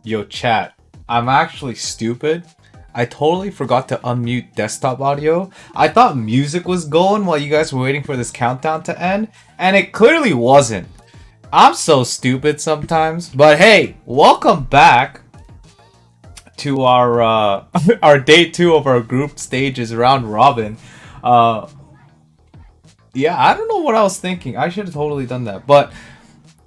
Yo, chat. I'm actually stupid. I totally forgot to unmute desktop audio. I thought music was going while you guys were waiting for this countdown to end, and it clearly wasn't. I'm so stupid sometimes. But hey, welcome back to our our day 2 of our group stages round robin. Uh yeah, I don't know what I was thinking. I should have totally done that. But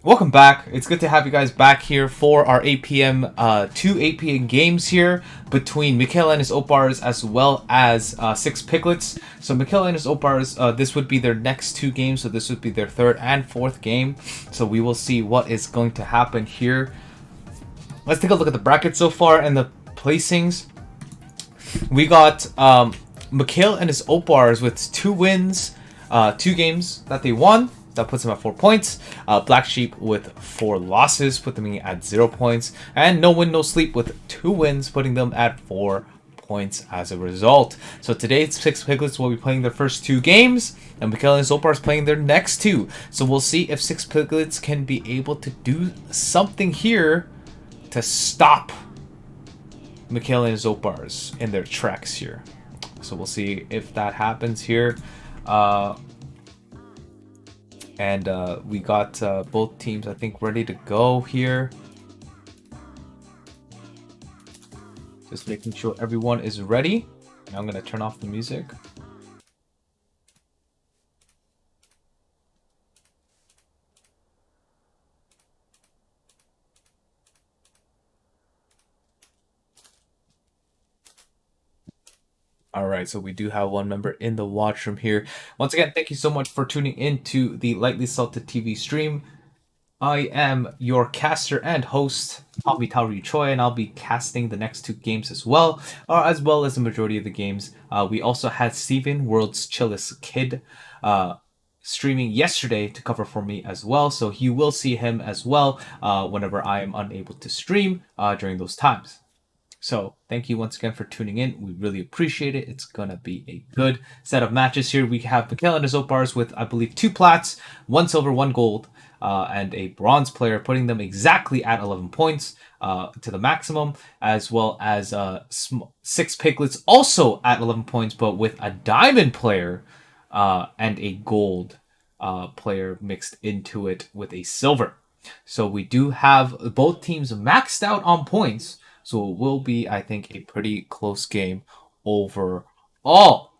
welcome back. It's good to have you guys back here for our 8 p.m. 8 p.m. games here between Mikhail and his Opars as well as Six Piglets. So Mikhail and his Opars, this would be their next 2 games. So this would be their 3rd and 4th game. So we will see what is going to happen here. Let's take a look at the bracket so far and the placings. We got Mikhail and his Opars with 2 wins, 2 games that they won. That puts him at 4 points. Black Sheep with 4 losses, put them at 0 points. And No Win, No Sleep with 2 wins, putting them at 4 points as a result. So today, Six Piglets will be playing their first 2 games, and Mikhail and his Opars playing their next 2. So we'll see if Six Piglets can be able to do something here to stop Mikhail and his Opars in their tracks here. So we'll see if that happens here. And we got both teams, I think, ready to go here. Just making sure everyone is ready. Now I'm going to turn off the music. Alright, so we do have one member in the watch room here. Once again, thank you so much for tuning into the Lightly Salted TV stream. I am your caster and host, Tommy Tauri Choi, and I'll be casting the next 2 games as well as the majority of the games. We also had Steven, World's Chillest Kid, streaming yesterday to cover for me as well, so you will see him as well whenever I am unable to stream during those times. So thank you once again for tuning in. We really appreciate it. It's going to be a good set of matches here. We have Mikhail and his Opars with, I believe, 2 plats, 1 silver, 1 gold, and a bronze player, putting them exactly at 11 points to the maximum, as well as 6 Piglets also at 11 points, but with a diamond player and a gold player mixed into it with a silver. So we do have both teams maxed out on points. So it will be, I think, a pretty close game overall.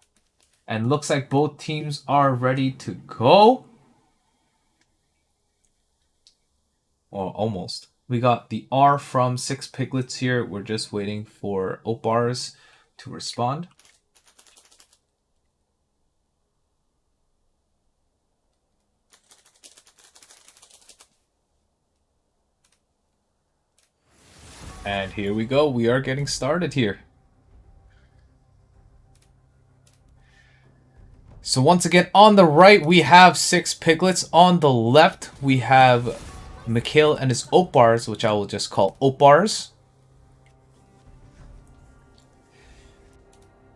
And looks like both teams are ready to go. Or almost. We got the R from Six Piglets here. We're just waiting for Opars to respond. And here we go. We are getting started here. So once again, on the right, we have Six Piglets. On the left, we have Mikhail and his Opars, which I will just call Opars.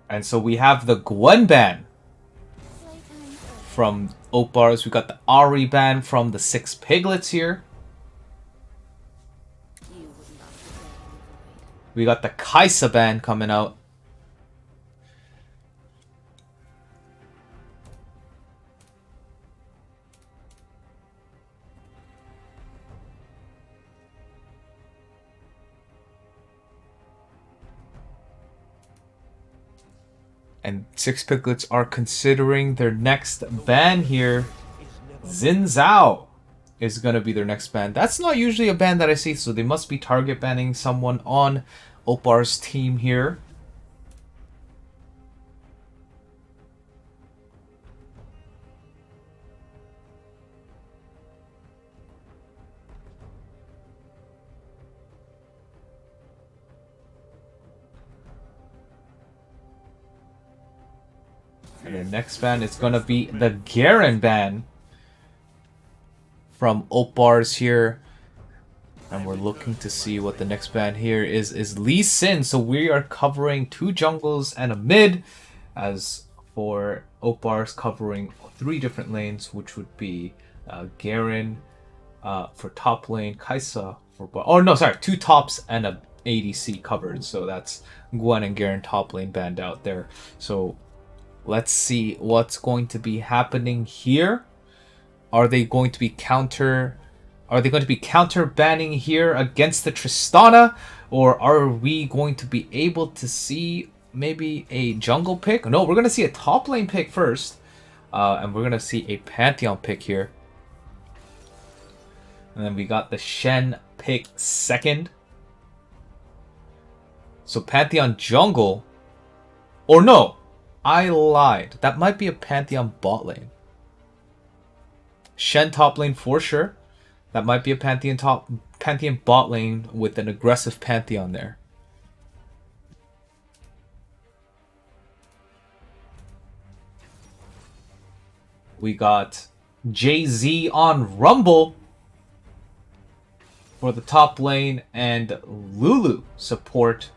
And so we have the Gwen ban from Opars. We got the Ari ban from the Six Piglets here. We got the Kaisa ban coming out. And Six Piglets are considering their next ban here. Xin Zhao is going to be their next ban. That's not usually a ban that I see, so they must be target banning someone on Opar's team here. And the next ban is going to be the Garen ban from Opars here. And we're looking to see what the next ban here is Lee Sin. So we are covering 2 jungles and a mid. As for Opars covering 3 different lanes, which would be Garen for top lane, Kaisa for oh no, sorry, 2 tops and a ADC covered. So that's Gwen and Garen top lane banned out there. So let's see what's going to be happening here. Are they going to be counter banning here against the Tristana, or are we going to be able to see maybe a jungle pick? No, we're going to see a top lane pick first, and we're going to see a Pantheon pick here. And then we got the Shen pick second. So Pantheon jungle, or no, I lied. That might be a Pantheon bot lane. Shen top lane for sure. That might be a Pantheon bot lane with an aggressive Pantheon there. We got Jay-Z on Rumble for the top lane and Lulu support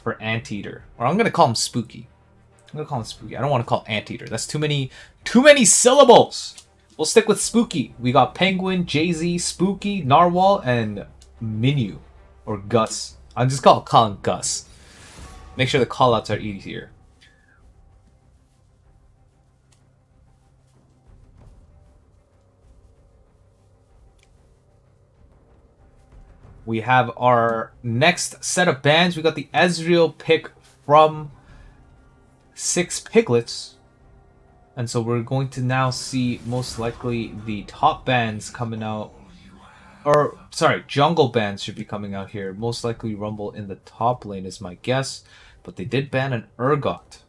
for Anteater. Or I'm gonna call him Spooky. I don't want to call Anteater. That's too many syllables. We'll stick with Spooky. We got Penguin, Jay-Z, Spooky, Narwhal, and Minu. Or Gus. I'm just calling Gus. Make sure the callouts are easier. We have our next set of bans. We got the Ezreal pick from 6 Piglets. And so we're going to now see most likely the top bans coming out. Or, sorry, jungle bans should be coming out here. Most likely Rumble in the top lane is my guess. But they did ban an Urgot.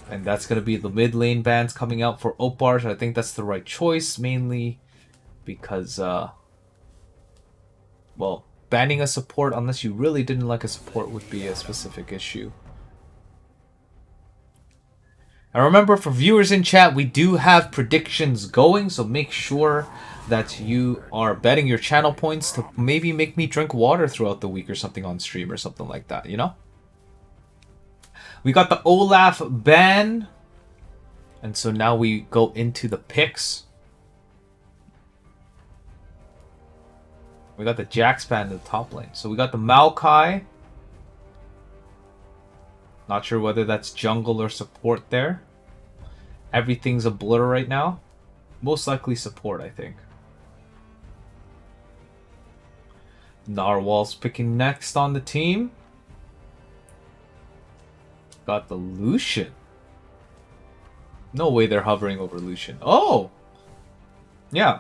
And that's going to be the mid lane bans coming out for Opars. I think that's the right choice, mainly because, well, banning a support unless you really didn't like a support would be a specific issue. And remember, for viewers in chat, we do have predictions going, so make sure that you are betting your channel points to maybe make me drink water throughout the week or something on stream or something like that, you know? We got the Olaf ban, and so now we go into the picks. We got the Jax ban in the top lane. So we got the Maokai. Not sure whether that's jungle or support there. Everything's a blur right now. Most likely support, I think. Narwhal's picking next on the team. Got the Lucian. No way they're hovering over Lucian. Oh! Yeah.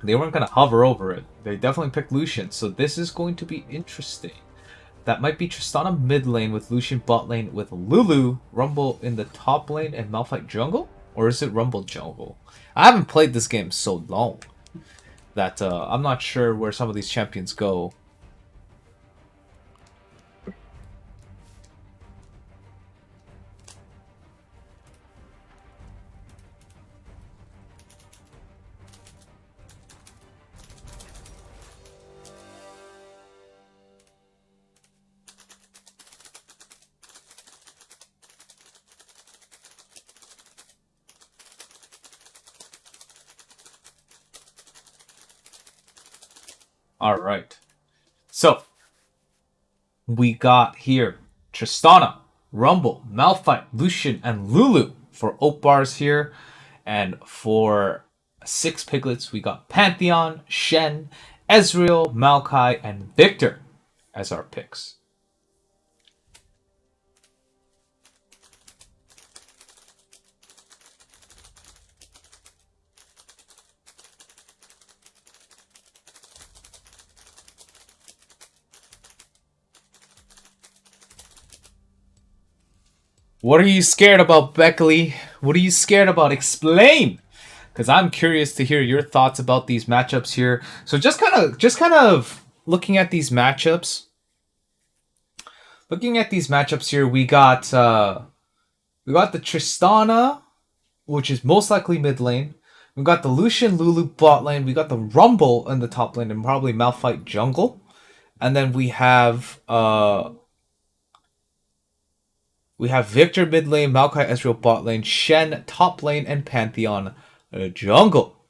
They weren't going to hover over it. They definitely picked Lucian. So this is going to be interesting. That might be Tristana mid lane with Lucian bot lane with Lulu, Rumble in the top lane, and Malphite jungle? Or is it Rumble jungle? I haven't played this game so long that I'm not sure where some of these champions go. Alright. So, we got here Tristana, Rumble, Malphite, Lucian, and Lulu for Opars here. And for 6 Piglets, we got Pantheon, Shen, Ezreal, Maokai, and Victor as our picks. What are you scared about, Beckley? What are you scared about? Explain! Because I'm curious to hear your thoughts about these matchups here. So just kind of looking at these matchups. Looking at these matchups here, we got the Tristana, which is most likely mid lane. We got the Lucian Lulu bot lane. We got the Rumble in the top lane and probably Malphite jungle. And then we have We have Victor mid lane, Maokai Ezreal bot lane, Shen top lane, and Pantheon jungle.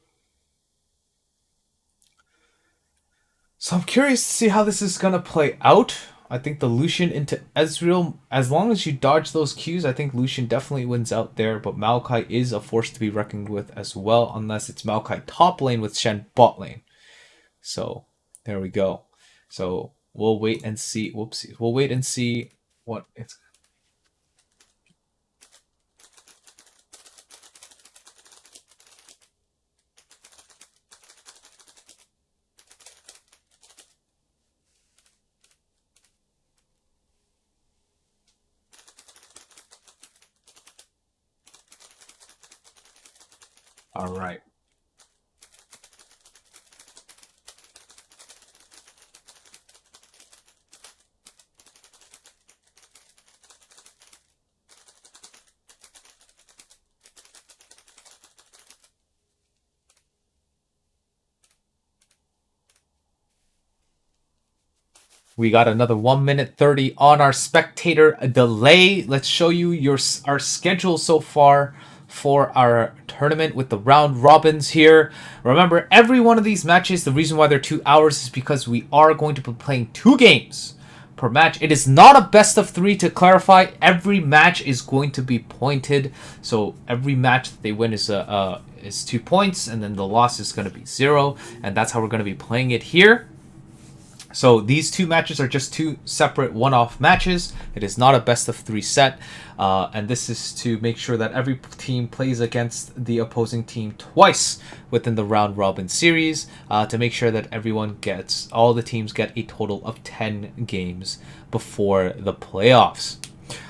So I'm curious to see how this is going to play out. I think the Lucian into Ezreal, as long as you dodge those Qs, I think Lucian definitely wins out there. But Maokai is a force to be reckoned with as well, unless it's Maokai top lane with Shen bot lane. So there we go. So we'll wait and see. Whoopsie. We'll wait and see what it's. All right. We got another 1 minute 30 on our spectator delay. Let's show you our schedule so far for our tournament with the round robins here. Remember, every one of these matches, the reason why they're 2 hours is because we are going to be playing 2 games per match. It is not a best of 3, to clarify. Every match is going to be pointed. So every match that they win is 2 points, and then the loss is going to be 0. And that's how we're going to be playing it here. So these 2 matches are just 2 separate one-off matches. It is not a best of 3 set. And this is to make sure that every team plays against the opposing team twice within the round robin series, to make sure that all the teams get a total of 10 games before the playoffs.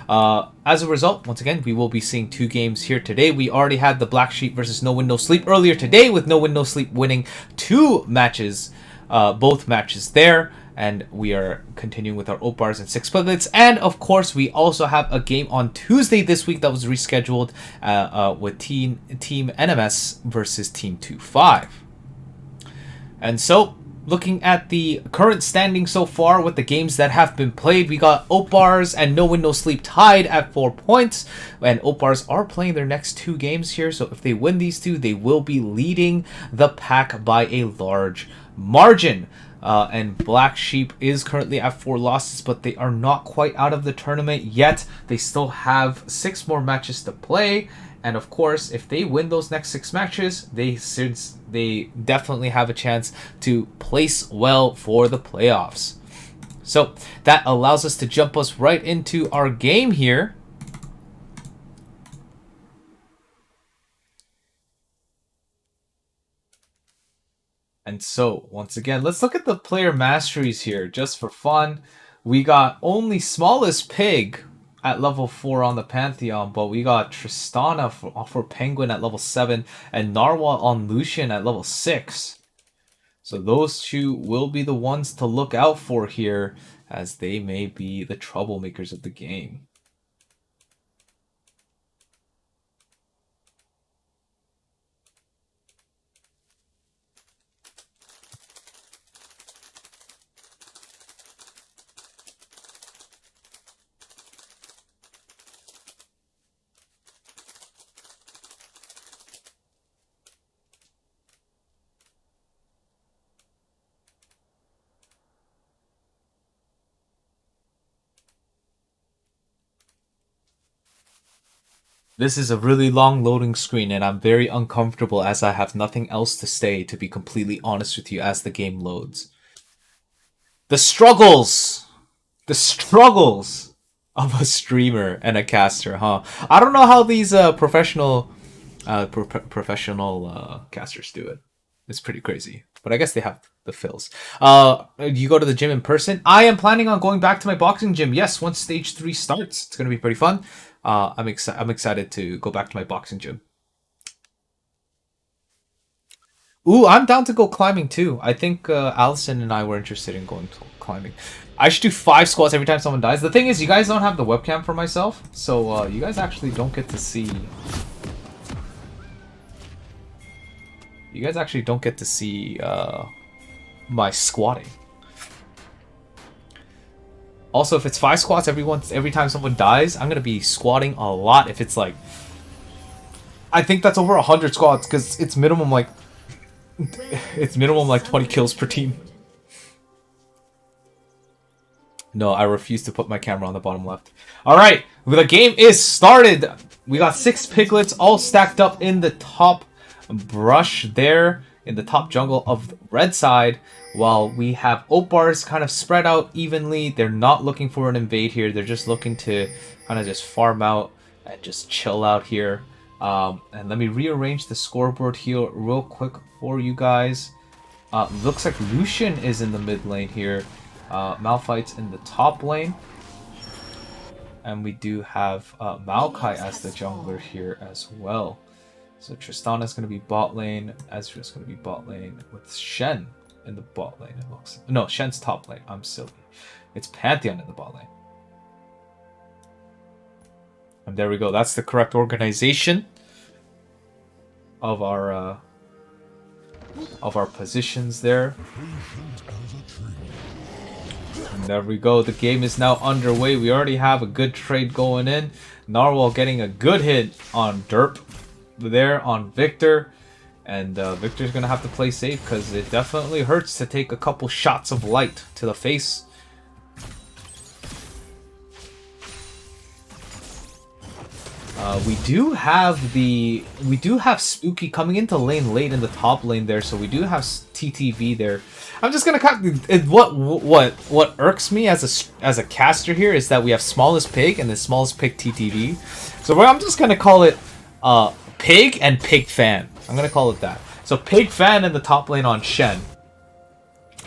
As a result, once again, we will be seeing 2 games here today. We already had the Black Sheep versus No Win No Sleep earlier today, with No Win No Sleep winning 2 matches. Both matches there, and we are continuing with our Opars and 6 Piglets. And of course, we also have a game on Tuesday this week that was rescheduled, with Team NMS versus Team 2-5. And so, looking at the current standing so far with the games that have been played, we got Opars and No Win No Sleep tied at 4 points, and Opars are playing their next 2 games here, so if they win these 2, they will be leading the pack by a large margin. And Black Sheep is currently at 4 losses, but they are not quite out of the tournament yet. They still have 6 more matches to play, and of course, if they win those next 6 matches, they definitely have a chance to place well for the playoffs. So that allows us to jump us right into our game here. And so, once again, let's look at the player masteries here, just for fun. We got only Smallest Pig at level 4 on the Pantheon, but we got Tristana for Penguin at level 7, and Narwhal on Lucian at level 6. So those 2 will be the ones to look out for here, as they may be the troublemakers of the game. This is a really long loading screen, and I'm very uncomfortable as I have nothing else to say, to be completely honest with you, as the game loads. The struggles! The struggles of a streamer and a caster, huh? I don't know how these professional casters do it. It's pretty crazy, but I guess they have the fills. You go to the gym in person? I am planning on going back to my boxing gym. Yes, once stage 3 starts, it's gonna be pretty fun. I'm excited to go back to my boxing gym. Ooh, I'm down to go climbing too. I think Allison and I were interested in going climbing. I should do 5 squats every time someone dies. The thing is, you guys don't have the webcam for myself, so you guys actually don't get to see. You guys actually don't get to see my squatting. Also, if it's 5 squats every time someone dies, I'm gonna be squatting a lot. If it's like, I think that's over 100 squats because it's minimum like 20 kills per team. No, I refuse to put my camera on the bottom left. All right, the game is started. We got 6 piglets all stacked up in the top brush there, in the top jungle of the red side, while we have oat bars kind of spread out evenly. They're not looking for an invade here. They're just looking to kind of just farm out and just chill out here. And let me rearrange the scoreboard here real quick for you guys. Looks like Lucian is in the mid lane here. Malphite's in the top lane. And we do have Maokai as the jungler here as well. So Tristana's going to be bot lane. Ezreal's going to be bot lane with Shen in the bot lane. It looks. No, Shen's top lane. I'm silly. It's Pantheon in the bot lane. And there we go. That's the correct organization of our positions there. And there we go. The game is now underway. We already have a good trade going in. Narwhal getting a good hit on Derp there on Victor. And Victor's going to have to play safe because it definitely hurts to take a couple shots of light to the face. We do have Spooky coming into lane late in the top lane there, so we do have TTV there. I'm just gonna what irks me as a caster here is that we have smallest pig and the smallest pig TTV. So I'm just gonna call it pig and pig fan. I'm gonna call it that. So pig fan in the top lane on Shen.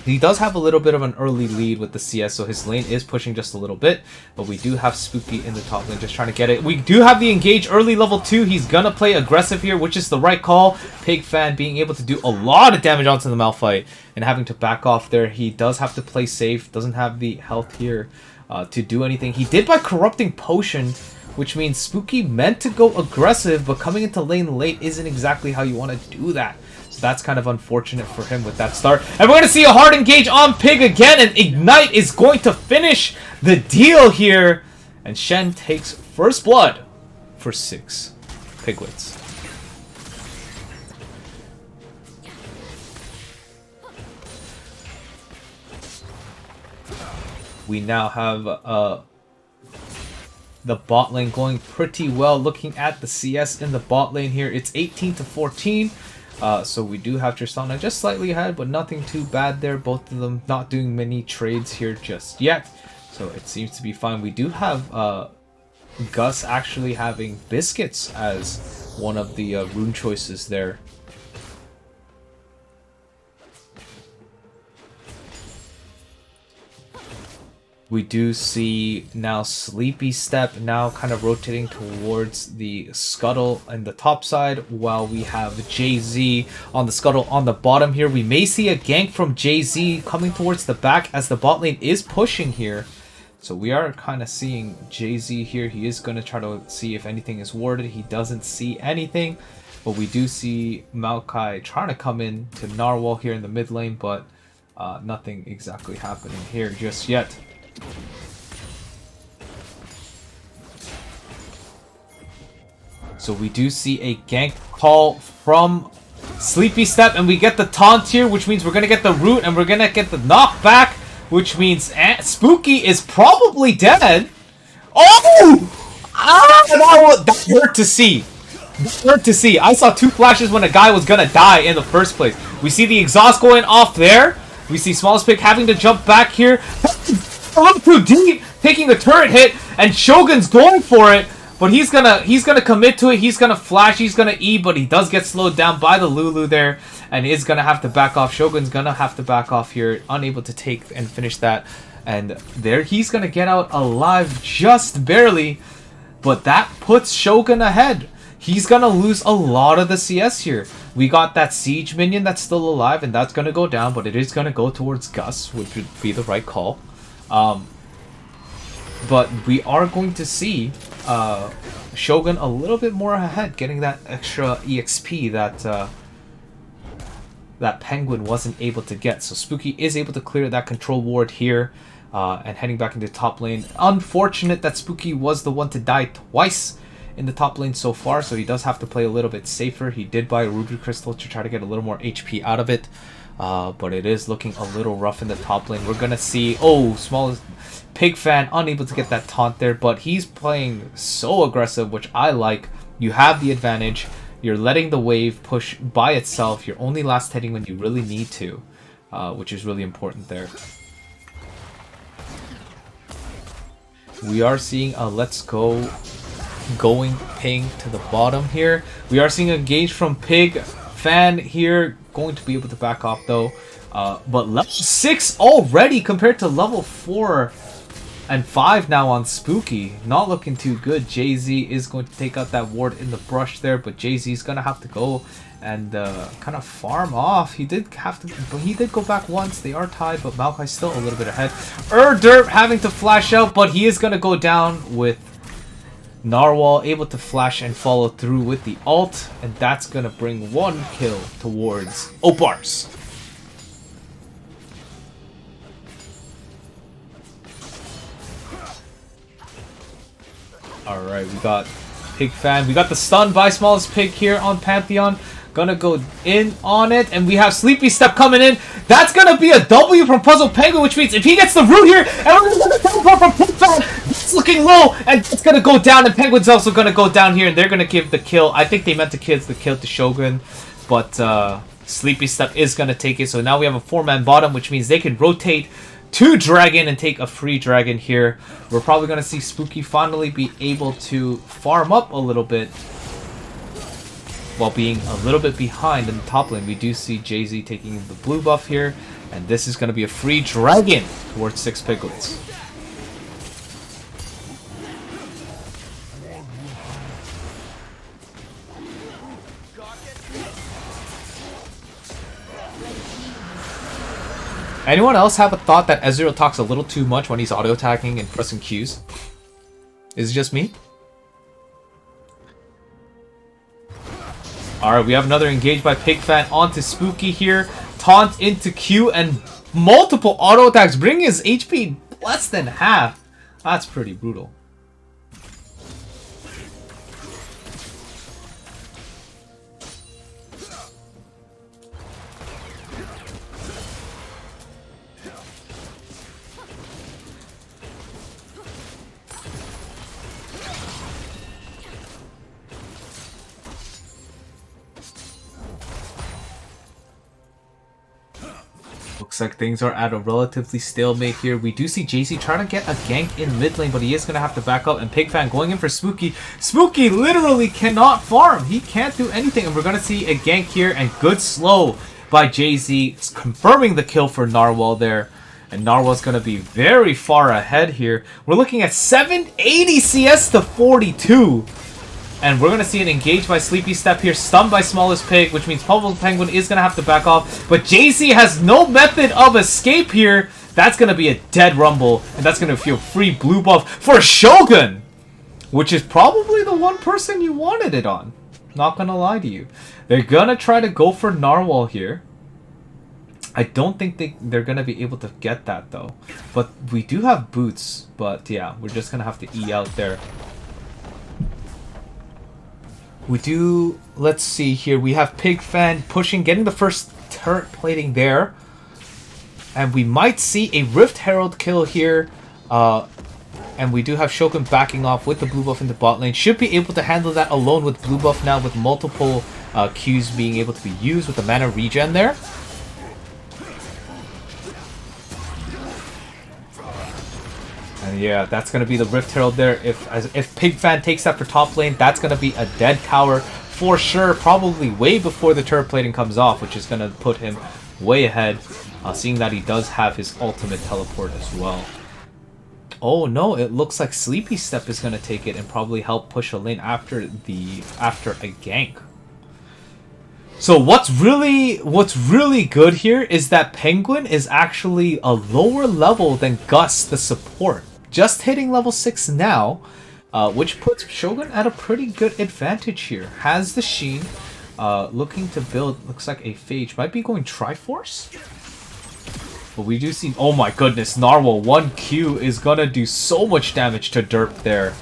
He does have a little bit of an early lead with the CS, so his lane is pushing just a little bit. But we do have Spooky in the top lane just trying to get it. We do have the engage early level 2. He's going to play aggressive here, which is the right call. Pig fan being able to do a lot of damage onto the Malphite and having to back off there. He does have to play safe. Doesn't have the health here to do anything. He did by corrupting potion, which means Spooky meant to go aggressive, but coming into lane late isn't exactly how you want to do that. So that's kind of unfortunate for him with that start. And we're going to see a hard engage on Pig again, and Ignite is going to finish the deal here. And Shen takes first blood for 6 piglets. We now have the bot lane going pretty well. Looking at the CS in the bot lane here, it's 18-14. So we do have Tristana just slightly ahead, but nothing too bad there. Both of them not doing many trades here just yet. So it seems to be fine. We do have Gus actually having Biscuits as one of the rune choices there. We do see now Sleepy Step now kind of rotating towards the Scuttle on the top side, while we have Jay-Z on the Scuttle on the bottom here. We may see a gank from Jay-Z coming towards the back as the bot lane is pushing here. So we are kind of seeing Jay-Z here. He is going to try to see if anything is warded. He doesn't see anything, but we do see Maokai trying to come in to Narwhal here in the mid lane, but nothing exactly happening here just yet. So we do see a gank call from Sleepy Step, and we get the taunt here, which means we're going to get the root, and we're going to get the knockback, which means Spooky is probably dead. Oh! That hurt to see. That hurt to see. I saw 2 flashes when a guy was going to die in the first place. We see the exhaust going off there. We see Smallest Pig having to jump back here. A little too deep, taking the turret hit, and Shogun's going for it, but he's gonna commit to it. He's gonna flash, he's gonna E, but he does get slowed down by the Lulu there, and is gonna have to back off. Shogun's gonna have to back off here, unable to take and finish that, and there he's gonna get out alive just barely, but that puts Shogun ahead. He's gonna lose a lot of the CS here. We got that siege minion that's still alive, and that's gonna go down, but it is gonna go towards Gus, which would be the right call. But we are going to see Shogun a little bit more ahead, getting that extra EXP that that Penguin wasn't able to get. So Spooky is able to clear that control ward here. and heading back into top lane. Unfortunate that Spooky was the one to die twice in the top lane so far, so he does have to play a little bit safer. He did buy a Ruby Crystal to try to get a little more HP out of it, but it is looking a little rough in the top lane. We're gonna see, small Pig Fan unable to get that taunt there, but he's playing so aggressive, which I like. You have the advantage. You're letting the wave push by itself. You're only last hitting when you really need to, which is really important there. We are seeing a Let's Go going ping to the bottom here. We are seeing a engage from Pig Fan here. Going to be able to back off though. But level 6 already compared to level 4 and 5 now on Spooky. Not looking too good. Jay-Z is going to take out that ward in the brush there, but Jay-Z is going to have to go and kind of farm off. He did go back once. They are tied, but Maokai's still a little bit ahead. Derp having to flash out, but he is going to go down with Narwhal able to flash and follow through with the ult, and that's going to bring 1 kill towards Opars. Alright, we got Pig Fan. We got the stun by Smallest Pig here on Pantheon. Gonna go in on it, and we have Sleepy Step coming in. That's gonna be a W from Puzzle Penguin, which means if he gets the root here, everyone's gonna teleport from Pig Fan. It's looking low, and it's gonna go down, and Penguin's also gonna go down here, and they're gonna give the kill. I think they meant to give the kill to Shogun, but Sleepy Step is gonna take it. So now we have a 4-man bottom, which means they can rotate to Dragon and take a free Dragon here. We're probably going to see Spooky finally be able to farm up a little bit while being a little bit behind in the top lane. We do see Jay-Z taking the blue buff here, and this is going to be a free Dragon towards 6 Piglets. Anyone else have a thought that Ezreal talks a little too much when he's auto-attacking and pressing Qs? Is it just me? Alright, we have another engage by Pig Fan onto Spooky here. Taunt into Q and multiple auto-attacks, bringing his HP less than half. That's pretty brutal. Looks like things are at a relatively stalemate here. We do see Jay-Z trying to get a gank in mid lane, but he is going to have to back up. And Pig Fan going in for Spooky. Spooky literally cannot farm. He can't do anything. And we're going to see a gank here, and good slow by Jay-Z. It's confirming the kill for Narwhal there. And Narwhal's going to be very far ahead here. We're looking at 780 CS to 42. And we're going to see an engage by Sleepy Step here, stunned by Smallest Pig, which means Puzzle Penguin is going to have to back off. But Jay-Z has no method of escape here. That's going to be a dead Rumble, and that's going to feel free blue buff for Shogun, which is probably the one person you wanted it on. Not going to lie to you. They're going to try to go for Narwhal here. I don't think they're going to be able to get that, though. But we do have boots, but yeah, we're just going to have to E out there. We do, let's see here, we have Pig Fan pushing, getting the first turret plating there. And we might see a Rift Herald kill here. And we do have Shogun backing off with the blue buff in the bot lane. Should be able to handle that alone with blue buff now, with multiple Qs being able to be used with the mana regen there. And yeah, that's going to be the Rift Herald there. If Pig Fan takes that for top lane, that's going to be a dead tower for sure. Probably way before the turret plating comes off, which is going to put him way ahead. Seeing that he does have his ultimate teleport as well. Oh no, it looks like Sleepy Step is going to take it and probably help push a lane after a gank. So what's really good here is that Penguin is actually a lower level than Gus, the support. Just hitting level 6 now, which puts Shogun at a pretty good advantage here. Has the Sheen, looking to build, looks like a Phage. Might be going Triforce? But we do see... Oh my goodness, Narwhal 1Q is gonna do so much damage to Derp there.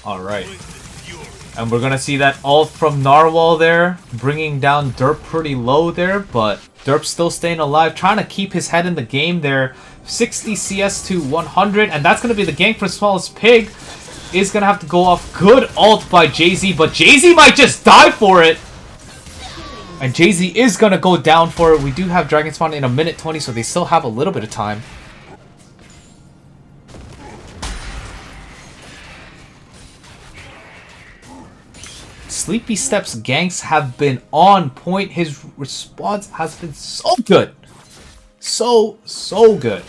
Alright. And we're gonna see that ult from Narwhal there, bringing down Derp pretty low there, but Derp's still staying alive, trying to keep his head in the game there. 60 CS to 100, and that's gonna be the gank for Smallest Pig. Is gonna have to go off. Good ult by Jay-Z, but Jay-Z might just die for it. And Jay-Z is gonna go down for it. We do have Dragon Spawn in a minute 20, so they still have a little bit of time. Sleepy Step's ganks have been on point. His response has been so good. So good.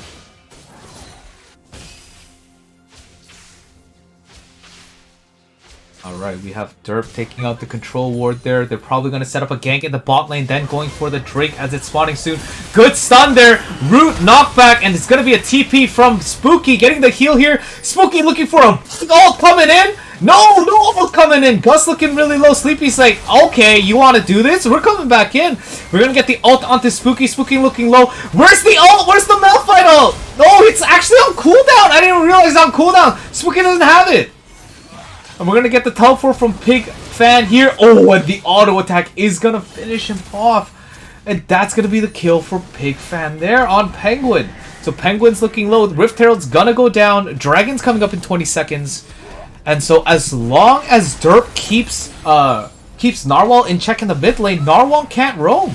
Alright, we have Derp taking out the control ward there. They're probably going to set up a gank in the bot lane, then going for the Drake as it's spawning soon. Good stun there. Root knockback, and it's going to be a TP from Spooky getting the heal here. Spooky looking for a big ult coming in. No ult coming in. Gus looking really low. Sleepy's like, okay, you want to do this? We're coming back in. We're going to get the ult onto Spooky. Spooky looking low. Where's the ult? Where's the Malphite ult? No, it's actually on cooldown. I didn't realize it's on cooldown. Spooky doesn't have it. And we're going to get the teleport from Pig Fan here. Oh, and the auto attack is going to finish him off. And that's going to be the kill for Pig Fan there on Penguin. So Penguin's looking low. Rift Herald's going to go down. Dragon's coming up in 20 seconds. And so as long as Derp keeps Narwhal in check in the mid lane, Narwhal can't roam.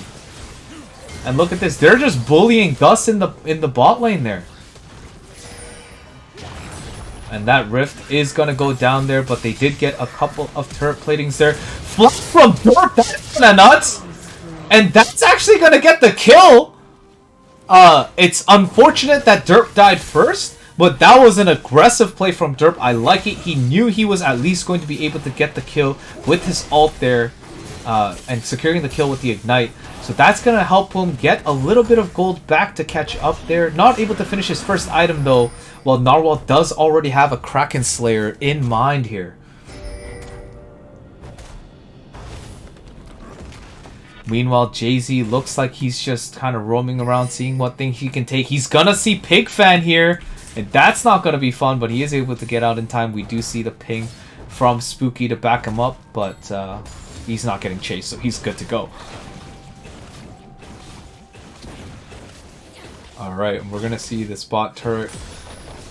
And look at this. They're just bullying Gus in the bot lane there. And that Rift is going to go down there, but they did get a couple of turret platings there. Flush from Derp, that's kind of nuts. And that's actually going to get the kill. It's unfortunate that Derp died first, but that was an aggressive play from Derp. I like it. He knew he was at least going to be able to get the kill with his ult there, and securing the kill with the Ignite. So that's going to help him get a little bit of gold back to catch up there. Not able to finish his first item though, while Narwhal does already have a Kraken Slayer in mind here. Meanwhile, Jay-Z looks like he's just kind of roaming around, seeing what thing he can take. He's gonna see Pig Fan here, and that's not gonna be fun, but he is able to get out in time. We do see the ping from Spooky to back him up, but he's not getting chased, so he's good to go. Alright, we're gonna see the spot turret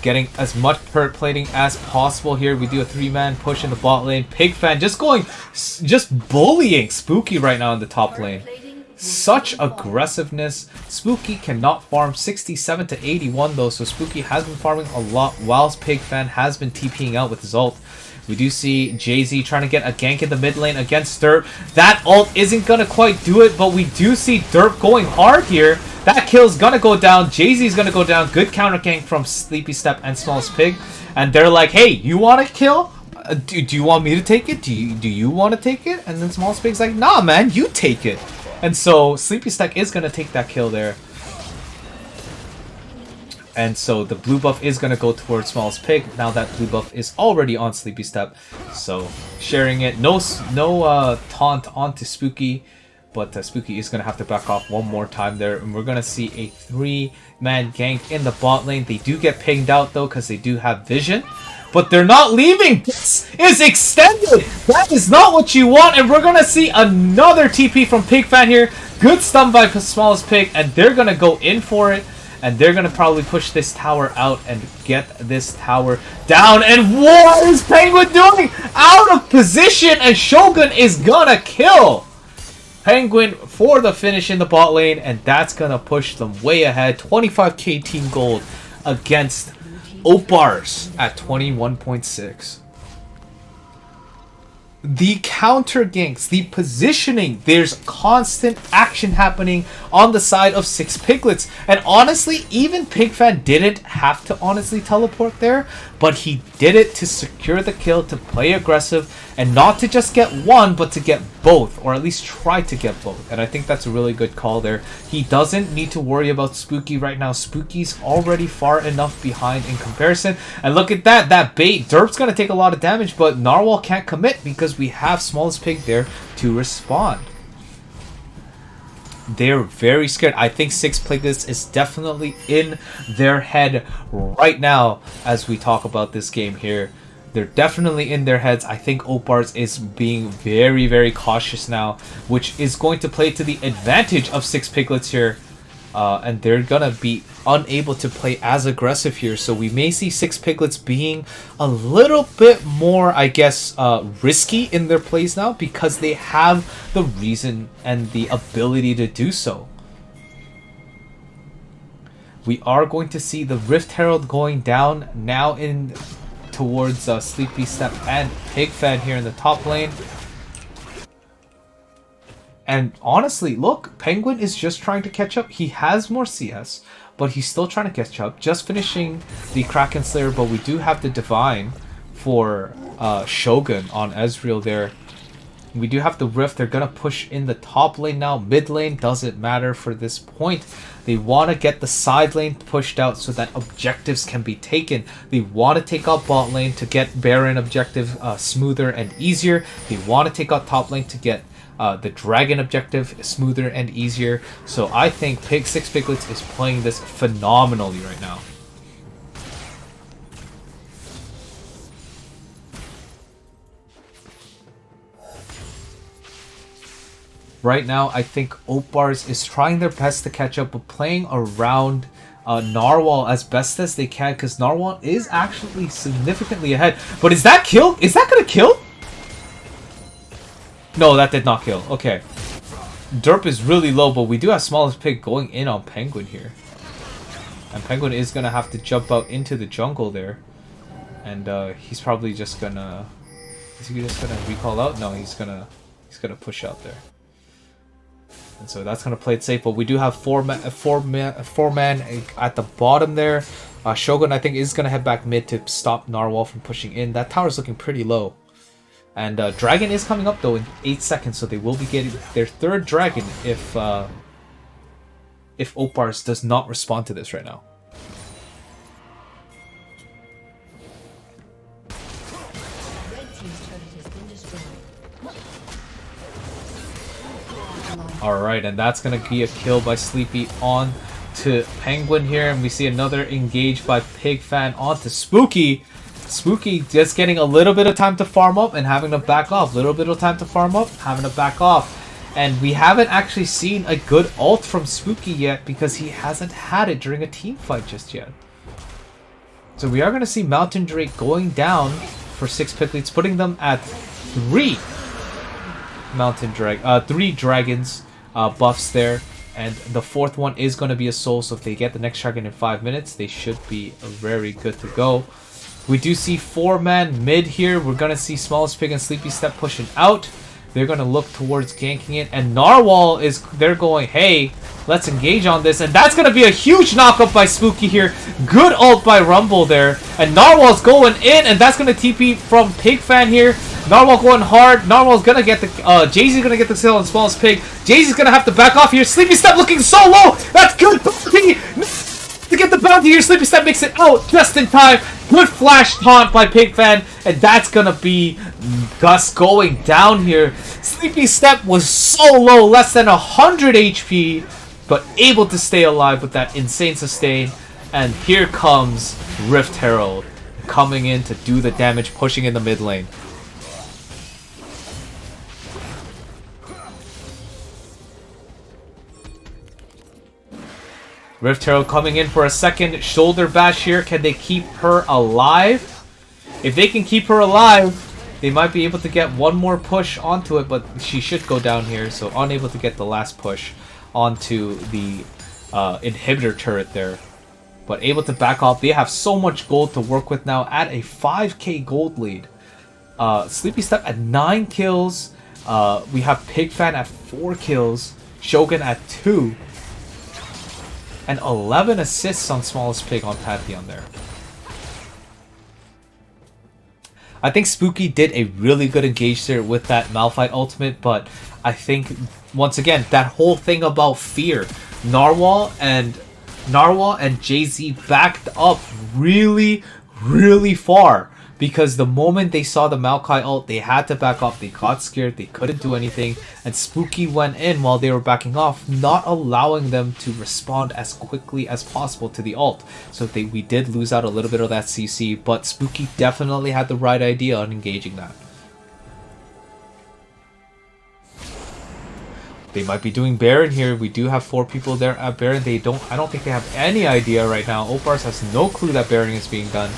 getting as much turret plating as possible here. We do a 3-man push in the bot lane. Pig Fan just bullying Spooky right now in the top lane. Such aggressiveness. Spooky cannot farm 67 to 81 though, so Spooky has been farming a lot whilst Pig Fan has been TPing out with his ult. We do see Jay-Z trying to get a gank in the mid lane against Derp. That ult isn't going to quite do it, but we do see Derp going hard here. That kill's going to go down. Jay-Z's going to go down. Good counter gank from Sleepy Step and Smallest Pig. And they're like, hey, you want to kill? Do you want me to take it? Do you want to take it? And then Smallest Pig's like, nah, man, you take it. And so Sleepy Step is going to take that kill there. And so the blue buff is going to go towards Smallest Pig. Now that blue buff is already on Sleepy Step. So sharing it. No taunt onto Spooky. But Spooky is going to have to back off one more time there. And we're going to see a 3-man gank in the bot lane. They do get pinged out though because they do have vision. But they're not leaving. This is extended. That is not what you want. And we're going to see another TP from Pig Fan here. Good stun by Smallest Pig. And they're going to go in for it. And they're going to probably push this tower out and get this tower down. And what is Penguin doing? Out of position, and Shogun is going to kill Penguin for the finish in the bot lane. And that's going to push them way ahead. 25k team gold against Opars at 21.6. the counter ganks, the positioning, there's constant action happening on the side of 6 piglets. And honestly, even Pigfan didn't have to honestly teleport there, but he did it to secure the kill, to play aggressive, and not to just get one, but to get both, or at least try to get both. And I think that's a really good call there. He doesn't need to worry about Spooky right now. Spooky's already far enough behind in comparison. And look at that, that bait. Derp's gonna take a lot of damage, but Narwhal can't commit because we have Smallest Pig there to respond. They're very scared. I think 6 Piglets is definitely in their head right now as we talk about this game here. They're definitely in their heads. I think Opars is being very, very cautious now, which is going to play to the advantage of 6 Piglets here. And they're gonna be unable to play as aggressive here. So we may see 6 Piglets being a little bit more, I guess, risky in their plays now because they have the reason and the ability to do so. We are going to see the Rift Herald going down now in towards Sleepy Step and Pigfan here in the top lane. And honestly, look, Penguin is just trying to catch up. He has more CS, but he's still trying to catch up. Just finishing the Kraken Slayer, but we do have the Divine for Shogun on Ezreal there. We do have the Rift. They're going to push in the top lane now. Mid lane doesn't matter for this point. They want to get the side lane pushed out so that objectives can be taken. They want to take out bot lane to get Baron objective smoother and easier. They want to take out top lane to get the Dragon objective smoother and easier. So I think 6 Piglets is playing this phenomenally right now. Right now, I think Opars is trying their best to catch up, but playing around Narwhal as best as they can, because Narwhal is actually significantly ahead. But is that kill? Is that gonna kill? No, that did not kill. Okay. Derp is really low, but we do have Smallest Pig going in on Penguin here. And Penguin is gonna have to jump out into the jungle there. And he's probably just gonna... Is he just gonna recall out? No, he's gonna push out there. And so that's going to play it safe. But we do have four man at the bottom there. Shogun, I think, is going to head back mid to stop Narwhal from pushing in. That tower's looking pretty low. And Dragon is coming up, though, in 8 seconds. So they will be getting their 3rd Dragon if Opars does not respond to this right now. Alright, and that's going to be a kill by Sleepy on to Penguin here. And we see another engage by Pigfan onto Spooky. Spooky just getting a little bit of time to farm up and having to back off. Little bit of time to farm up, having to back off. And we haven't actually seen a good ult from Spooky yet because he hasn't had it during a team fight just yet. So we are going to see Mountain Drake going down for 6 Piglets, putting them at 3 3 dragons buffs there, and the 4th one is going to be a soul. So if they get the next dragon in 5 minutes, they should be very good to go. We do see 4-man mid here. We're going to see Smallest Pig and Sleepy Step pushing out. They're going to look towards ganking it, and Narwhal is, they're going, hey, let's engage on this, and that's going to be a huge knockup by Spooky here. Good ult by Rumble there, and Narwhal's going in, and that's going to TP from Pigfan here. Narwhal going hard. Narwhal's going to get the, Jay-Z's going to get the kill on Smallest Pig. Jay-Z's going to have to back off here. Sleepy Step looking so low. That's good. To get the bounty here, Sleepy Step makes it out just in time. Good flash taunt by Pigfan, and that's gonna be Gus going down here. Sleepy Step was so low, less than 100 HP, but able to stay alive with that insane sustain. And here comes Rift Herald coming in to do the damage, pushing in the mid lane. Rift Herald coming in for a second shoulder bash here. Can they keep her alive? If they can keep her alive, they might be able to get one more push onto it, but she should go down here, so unable to get the last push onto the inhibitor turret there. But able to back off. They have so much gold to work with now at a 5k gold lead. Sleepy Step at 9 kills. We have Pig Fan at 4 kills. Shogun at 2. And 11 assists on Smallest Pig on Pantheon there. I think Spooky did a really good engage there with that Malphite ultimate, but I think, once again, that whole thing about fear. Narwhal and Jay-Z backed up really, really far. Because the moment they saw the Maokai ult, they had to back off. They got scared. They couldn't do anything. And Spooky went in while they were backing off, not allowing them to respond as quickly as possible to the ult. So we did lose out a little bit of that CC, but Spooky definitely had the right idea on engaging that. They might be doing Baron here. We do have 4 people there at Baron. I don't think they have any idea right now. Opars has no clue that Baron is being done.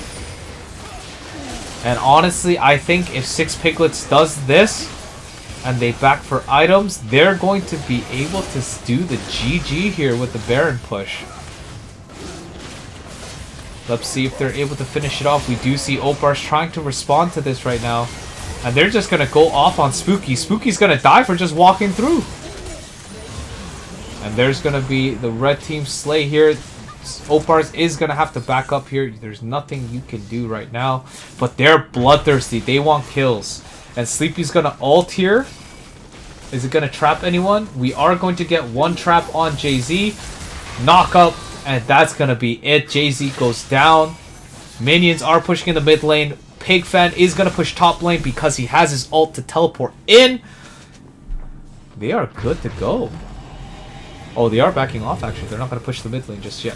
And honestly, I think if 6 Piglets does this, and they back for items, they're going to be able to do the GG here with the Baron push. Let's see if they're able to finish it off. We do see Opars trying to respond to this right now. And they're just going to go off on Spooky. Spooky's going to die for just walking through. And there's going to be the red team slay here. Opars is going to have to back up here. There's nothing you can do right now. But they're bloodthirsty. They want kills. And Sleepy's going to ult here. Is it going to trap anyone? We are going to get one trap on Jay-Z. Knock up. And that's going to be it. Jay-Z goes down. Minions are pushing in the mid lane. Pig Fan is going to push top lane because he has his ult to teleport in. They are good to go. Oh, they are backing off actually. They're not going to push the mid lane just yet.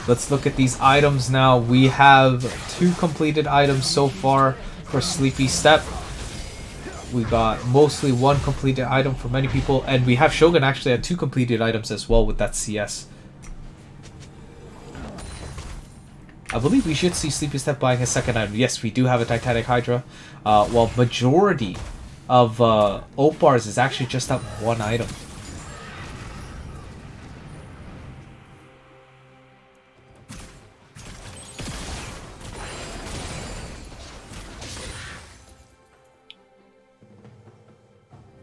Let's look at these items now. We have 2 completed items so far for Sleepy Step. We got mostly 1 completed item for many people. And we have Shogun actually had 2 completed items as well with that CS. I believe we should see Sleepy Step buying his 2nd item. Yes, we do have a Titanic Hydra. While majority of Opars is actually just that 1 item.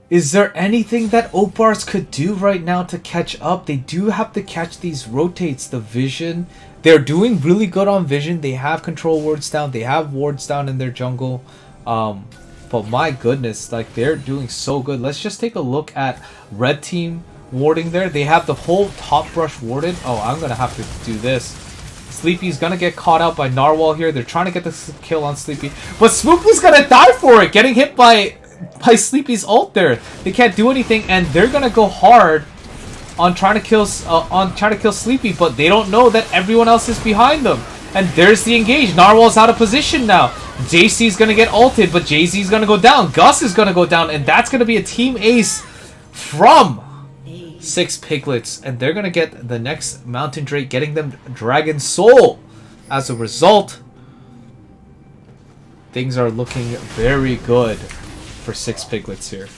Is there anything that Opars could do right now to catch up? They do have to catch these rotates, the vision. They're doing really good on vision. They have control wards down. They have wards down in their jungle. But my goodness, like, they're doing so good. Let's just take a look at red team warding there. They have the whole top brush warded. Oh, I'm going to have to do this. Sleepy's going to get caught out by Narwhal here. They're trying to get the kill on Sleepy. But Spooky's going to die for it, getting hit by Sleepy's ult there. They can't do anything, and they're going to go hard on trying to kill Sleepy, but they don't know that everyone else is behind them. And there's the engage. Narwhal's out of position now. JC's going to get ulted, but Jay-Z's going to go down. Gus is going to go down, and that's going to be a team ace from 6 Piglets. And they're going to get the next Mountain Drake, getting them Dragon Soul. As a result, things are looking very good for 6 Piglets here.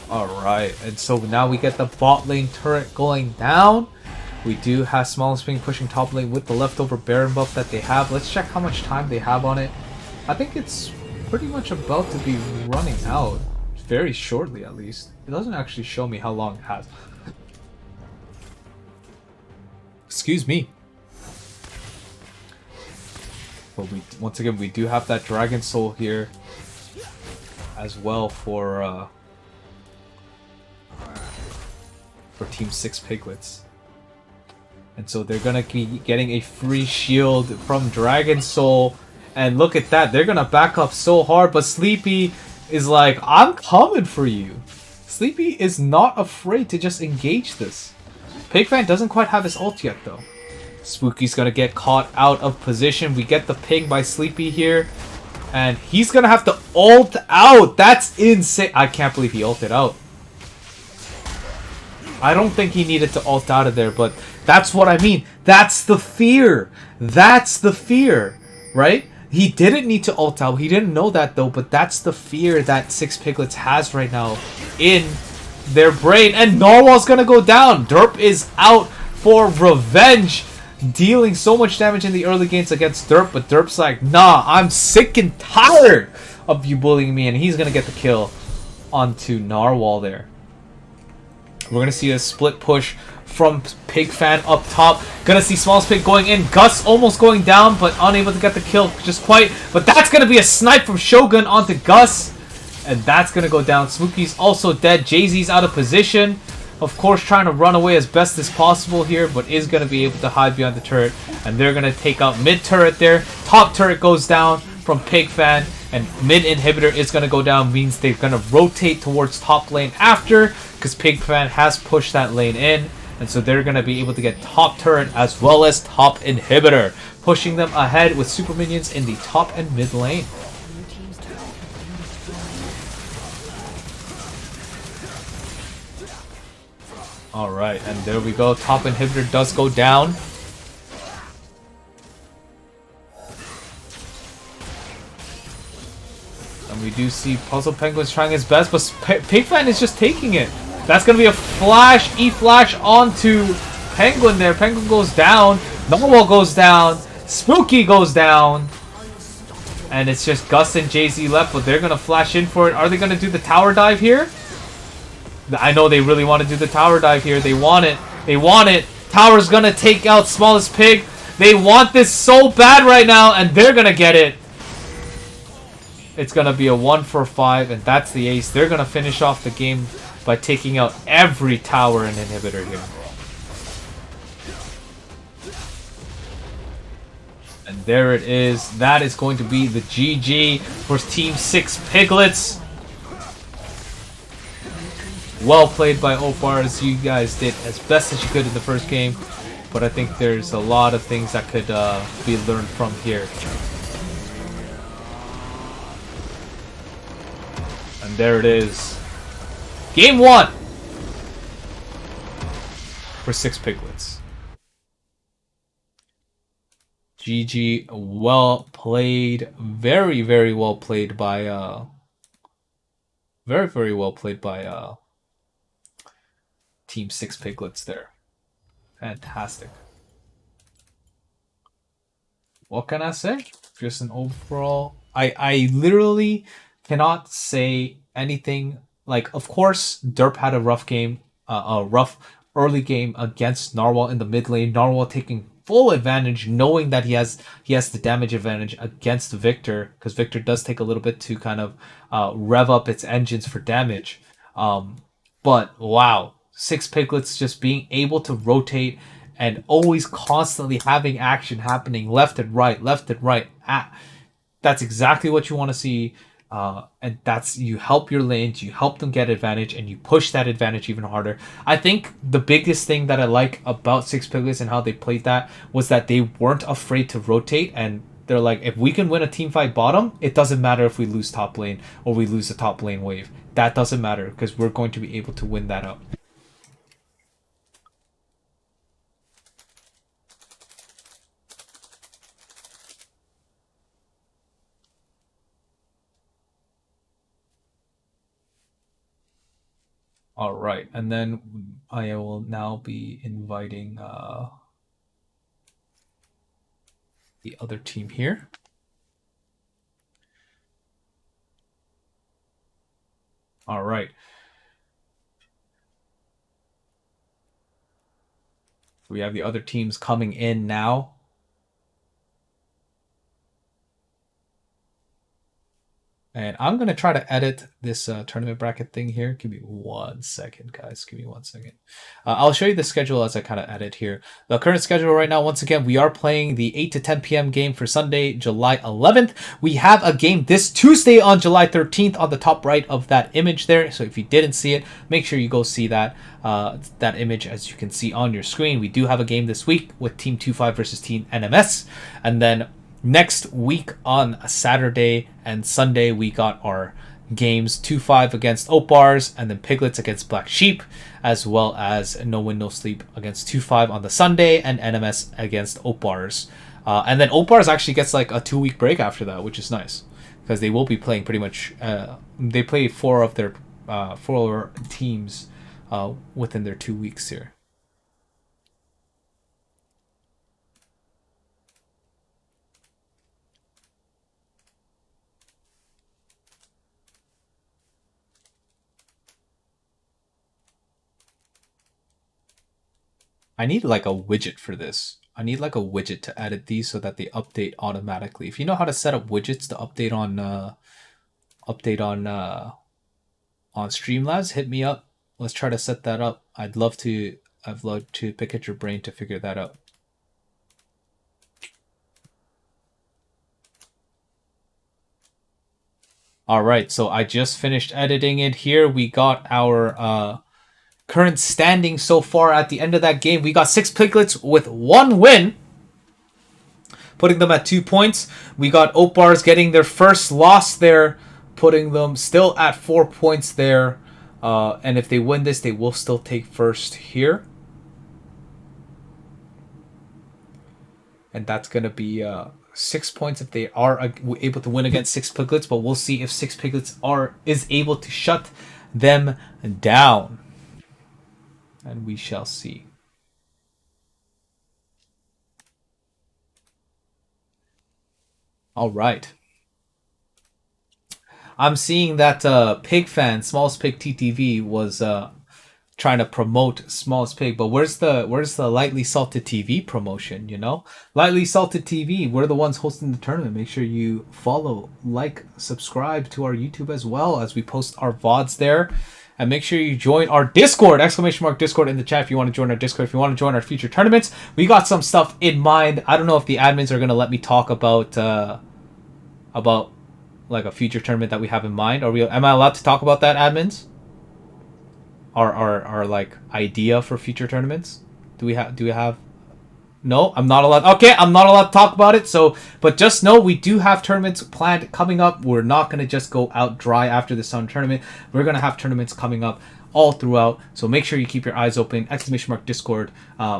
Alright, and so now we get the bot lane turret going down. We do have Smallest Pig pushing top lane with the leftover Baron buff that they have. Let's check how much time they have on it. I think it's pretty much about to be running out. Very shortly, at least. It doesn't actually show me how long it has. Excuse me. But once again, we do have that Dragon Soul here as well for Team 6 Piglets. And so they're gonna be getting a free shield from Dragon Soul. And look at that, they're gonna back up so hard, but Sleepy is like, I'm coming for you. Sleepy is not afraid to just engage this. Pigfan doesn't quite have his ult yet though. Spooky's gonna get caught out of position. We get the ping by Sleepy here. And he's gonna have to ult out. That's insane. I can't believe he ulted out. I don't think he needed to ult out of there, but that's what I mean. That's the fear. That's the fear, right? He didn't need to ult out. He didn't know that though, but that's the fear that Six Piglets has right now in their brain. And Narwhal's gonna go down. Derp is out for revenge, dealing so much damage in the early games against Derp, but Derp's like, nah, I'm sick and tired of you bullying me, and he's gonna get the kill onto Narwhal there. We're gonna see a split push from Pigfan up top. Gonna see Smallest Pig going in. Gus almost going down, but unable to get the kill just quite. But that's gonna be a snipe from Shogun onto Gus. And that's gonna go down. Smokey's also dead. Jay-Z's out of position. Of course, trying to run away as best as possible here, but is gonna be able to hide behind the turret. And they're gonna take out mid turret there. Top turret goes down from Pigfan. And mid inhibitor is gonna go down, means they're gonna rotate towards top lane after, because Pigfan has pushed that lane in. And so they're going to be able to get top turret as well as top inhibitor, pushing them ahead with super minions in the top and mid lane. Alright, and there we go. Top inhibitor does go down. And we do see Puzzle Penguins trying his best, but Pigfan is just taking it. That's going to be a flash, E-flash onto Penguin there. Penguin goes down. Narwhal goes down. Spooky goes down. And it's just Gus and Jay-Z left, but they're going to flash in for it. Are they going to do the tower dive here? I know they really want to do the tower dive here. They want it. They want it. Tower's going to take out Smallest Pig. They want this so bad right now, and they're going to get it. It's going to be a 1 for 5, and that's the ace. They're going to finish off the game by taking out every tower and inhibitor here. And there it is. That is going to be the GG for Team 6 Piglets. Well played by Opars. You guys did as best as you could in the first game, but I think there's a lot of things that could be learned from here. And there it is. Game 1 for 6 Piglets. GG, well played. Very, very well played by very well played by Team 6 Piglets there. Fantastic. What can I say? Just an overall, I literally cannot say anything. Like, of course, Derp had a rough game, a rough early game against Narwhal in the mid lane. Narwhal taking full advantage, knowing that he has the damage advantage against Victor, because Victor does take a little bit to kind of rev up its engines for damage. But wow, 6 Piglets just being able to rotate and always constantly having action happening left and right, left and right. That's exactly what you want to see. And that's, you help your lanes, you help them get advantage, and you push that advantage even harder. I think the biggest thing that I like about 6 Piglets and how they played that was that they weren't afraid to rotate, and they're like, if we can win a team fight bottom, it doesn't matter if we lose top lane or we lose the top lane wave. That doesn't matter, because we're going to be able to win that up. All right, and then I will now be inviting the other team here. All right. We have the other teams coming in now. And I'm going to try to edit this tournament bracket thing here. Give me 1 second, guys. Give me 1 second. I'll show you the schedule as I kind of edit here. The current schedule right now, once again, we are playing the 8 to 10 p.m. game for Sunday, July 11th. We have a game this Tuesday on July 13th on the top right of that image there. So if you didn't see it, make sure you go see that image as you can see on your screen. We do have a game this week with Team 25 versus Team NMS. And then Next week on Saturday and Sunday, we got our games 2-5 against Oat Bars, and then Piglets against Black Sheep, as well as No Win No Sleep against 2-5 on the Sunday, and NMS against Oat Bars. And then Oat Bars actually gets like a 2-week break after that, which is nice because they will be playing pretty much. They play four of their four teams within their 2 weeks here. I need like a widget for this. I need like a widget to edit these so that they update automatically. If you know how to set up widgets to update on Streamlabs, hit me up. Let's try to set that up. I'd love to pick at your brain to figure that out. All right, so I just finished editing it here. We got our current standing so far at the end of that game. We got 6 Piglets with 1 win, putting them at 2 points. We got Oat Bars getting their first loss there, putting them still at 4 points there. And if they win this, they will still take first here. And that's going to be 6 points if they are able to win against 6 Piglets. But we'll see if 6 Piglets is able to shut them down. And we shall see. All right. I'm seeing that Pig Fan, Smallest Pig TTV, was trying to promote Smallest Pig, but where's the Lightly Salted TV promotion? You know, Lightly Salted TV. We're the ones hosting the tournament. Make sure you follow, like, subscribe to our YouTube as well as we post our VODs there. And make sure you join our Discord, !Discord in the chat if you want to join our Discord. If you want to join our future tournaments, we got some stuff in mind. I don't know if the admins are going to let me talk about like a future tournament that we have in mind. Am I allowed to talk about that, admins? Our like idea for future tournaments? Do we have No, I'm not allowed. Okay, I'm not allowed to talk about it. So, but just know we do have tournaments planned coming up. We're not going to just go out dry after the Sun tournament. We're going to have tournaments coming up all throughout. So make sure you keep your eyes open. !Discord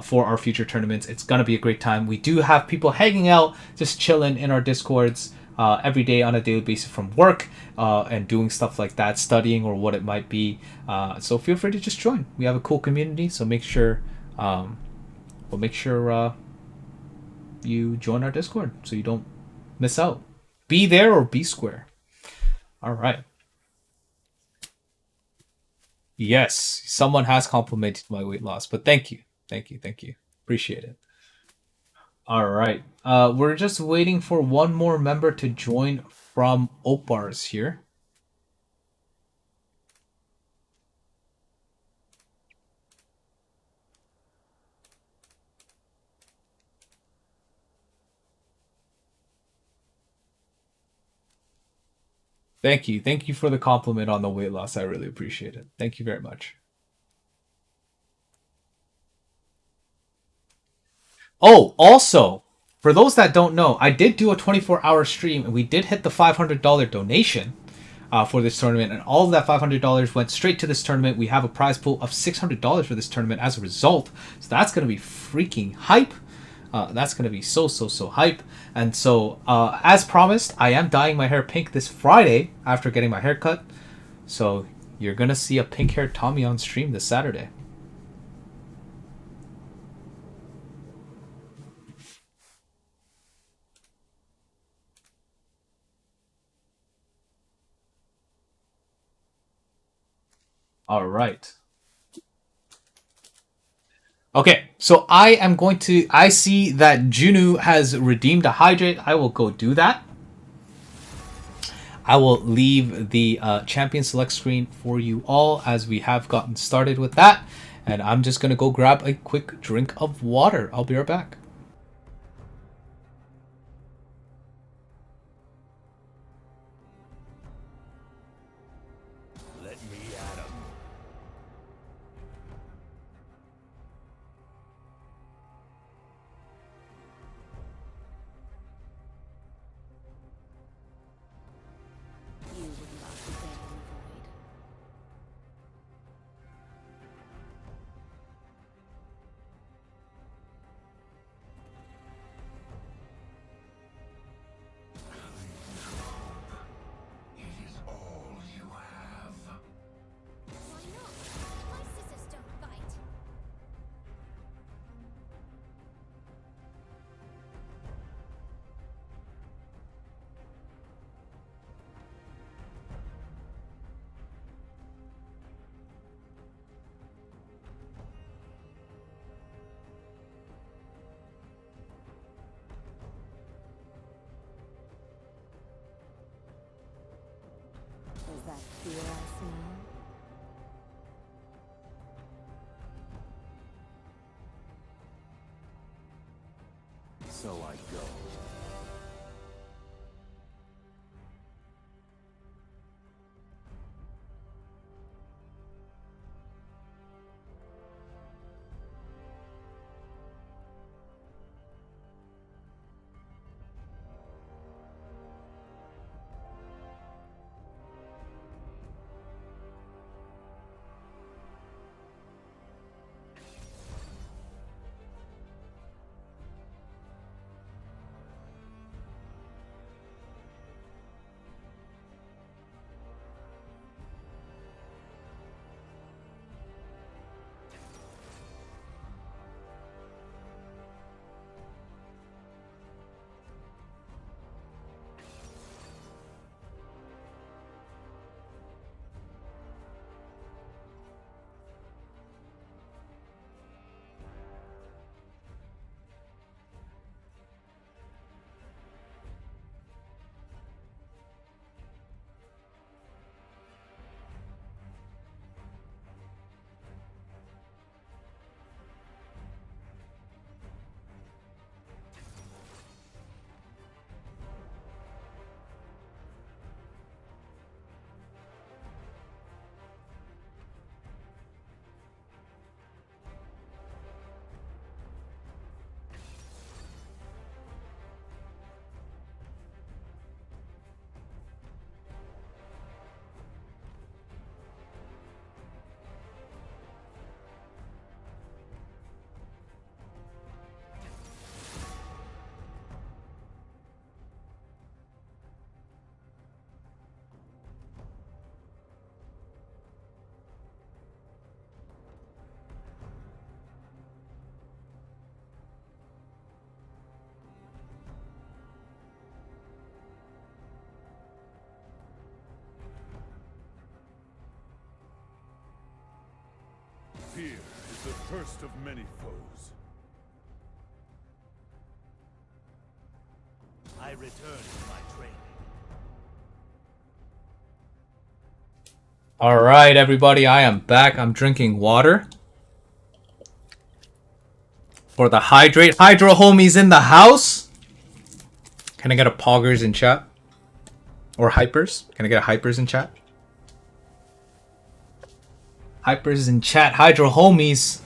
for our future tournaments. It's going to be a great time. We do have people hanging out, just chilling in our Discords every day on a daily basis from work and doing stuff like that, studying or what it might be. So feel free to just join. We have a cool community. So make sure... you join our Discord so you don't miss out. Be there or be square. All right. Yes, someone has complimented my weight loss, but thank you. Appreciate it. All right. We're just waiting for one more member to join from Oat Bars here. Thank you. Thank you for the compliment on the weight loss. I really appreciate it. Thank you very much. Oh, also, for those that don't know, I did do a 24-hour stream and we did hit the $500 donation for this tournament, and all of that $500 went straight to this tournament. We have a prize pool of $600 for this tournament as a result. So that's going to be freaking hype. That's going to be so hype. And so, as promised, I am dyeing my hair pink this Friday after getting my hair cut. So you're going to see a pink-haired Tommy on stream this Saturday. All right. Okay, so I see that Junu has redeemed a hydrate. I will go do that. I will leave the champion select screen for you all as we have gotten started with that. And I'm just going to go grab a quick drink of water. I'll be right back. So I go. Fear is the first of many foes. I return to my training. All right, everybody, I am back. I'm drinking water. For the hydrate. Hydro homies in the house. Can I get a poggers in chat? Or hypers? Can I get a hypers in chat? Hypers in chat. Hydro homies.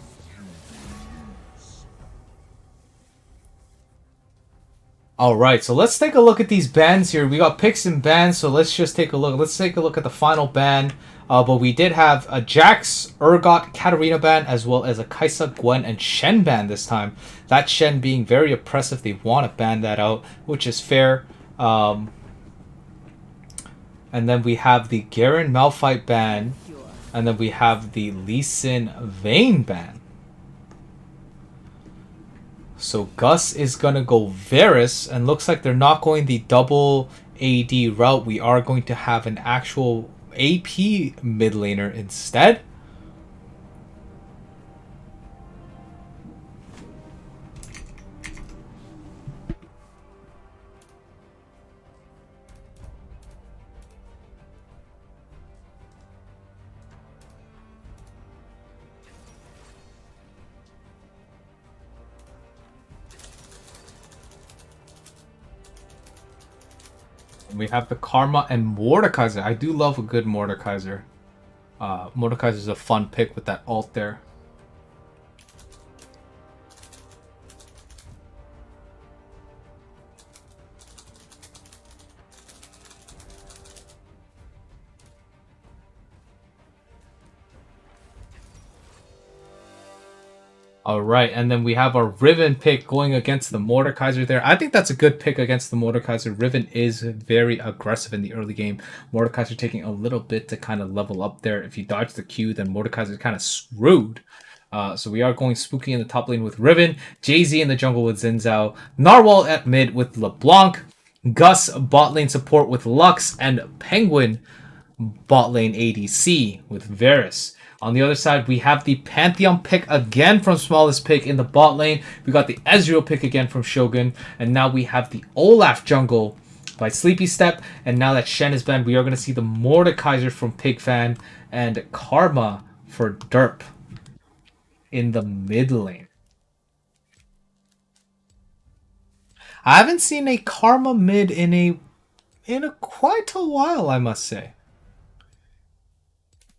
Alright, so let's take a look at these bans here. We got picks and bans, so let's just take a look. Let's take a look at the final ban. But we did have a Jax, Urgot, Katarina ban, as well as a Kaisa, Gwen, and Shen ban this time. That Shen being very oppressive. They want to ban that out, which is fair. And then we have the Garen Malphite ban. And then we have the Lee Sin Vayne ban. So Gus is going to go Varus, and looks like they're not going the double AD route. We are going to have an actual AP mid laner instead. We have the Karma and Mordekaiser. I do love a good Mordekaiser. Mordekaiser is a fun pick with that ult there. All right, and then we have our Riven pick going against the Mordekaiser there. I think that's a good pick against the Mordekaiser. Riven is very aggressive in the early game. Mordekaiser taking a little bit to kind of level up there. If you dodge the Q, then Mordekaiser is kind of screwed. So we are going spooky in the top lane with Riven, Jay-Z in the jungle with Xin Zhao, Narwhal at mid with LeBlanc, Gus bot lane support with Lux, and Penguin bot lane ADC with Varus. On the other side, we have the Pantheon pick again from Smallest Pick in the bot lane. We got the Ezreal pick again from Shogun. And now we have the Olaf jungle by Sleepy Step. And now that Shen is banned, we are going to see the Mordekaiser from Pigfan and Karma for Derp in the mid lane. I haven't seen a Karma mid in a quite a while, I must say.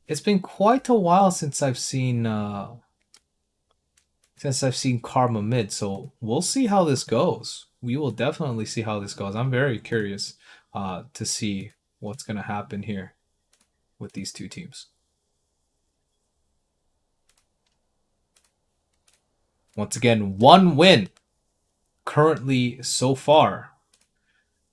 It's been quite a while since I've seen Karma mid, so we'll see how this goes. We will definitely see how this goes. I'm very curious to see what's going to happen here with these two teams. Once again, 1 win currently so far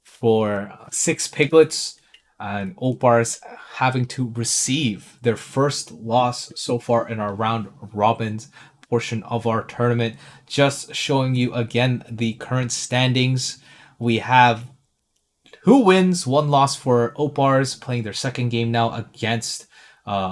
for 6 Piglets, and Opars having to receive their first loss so far in our round robins portion of our tournament. Just showing you again the current standings. We have 2 wins, 1 loss for Opars, playing their second game now against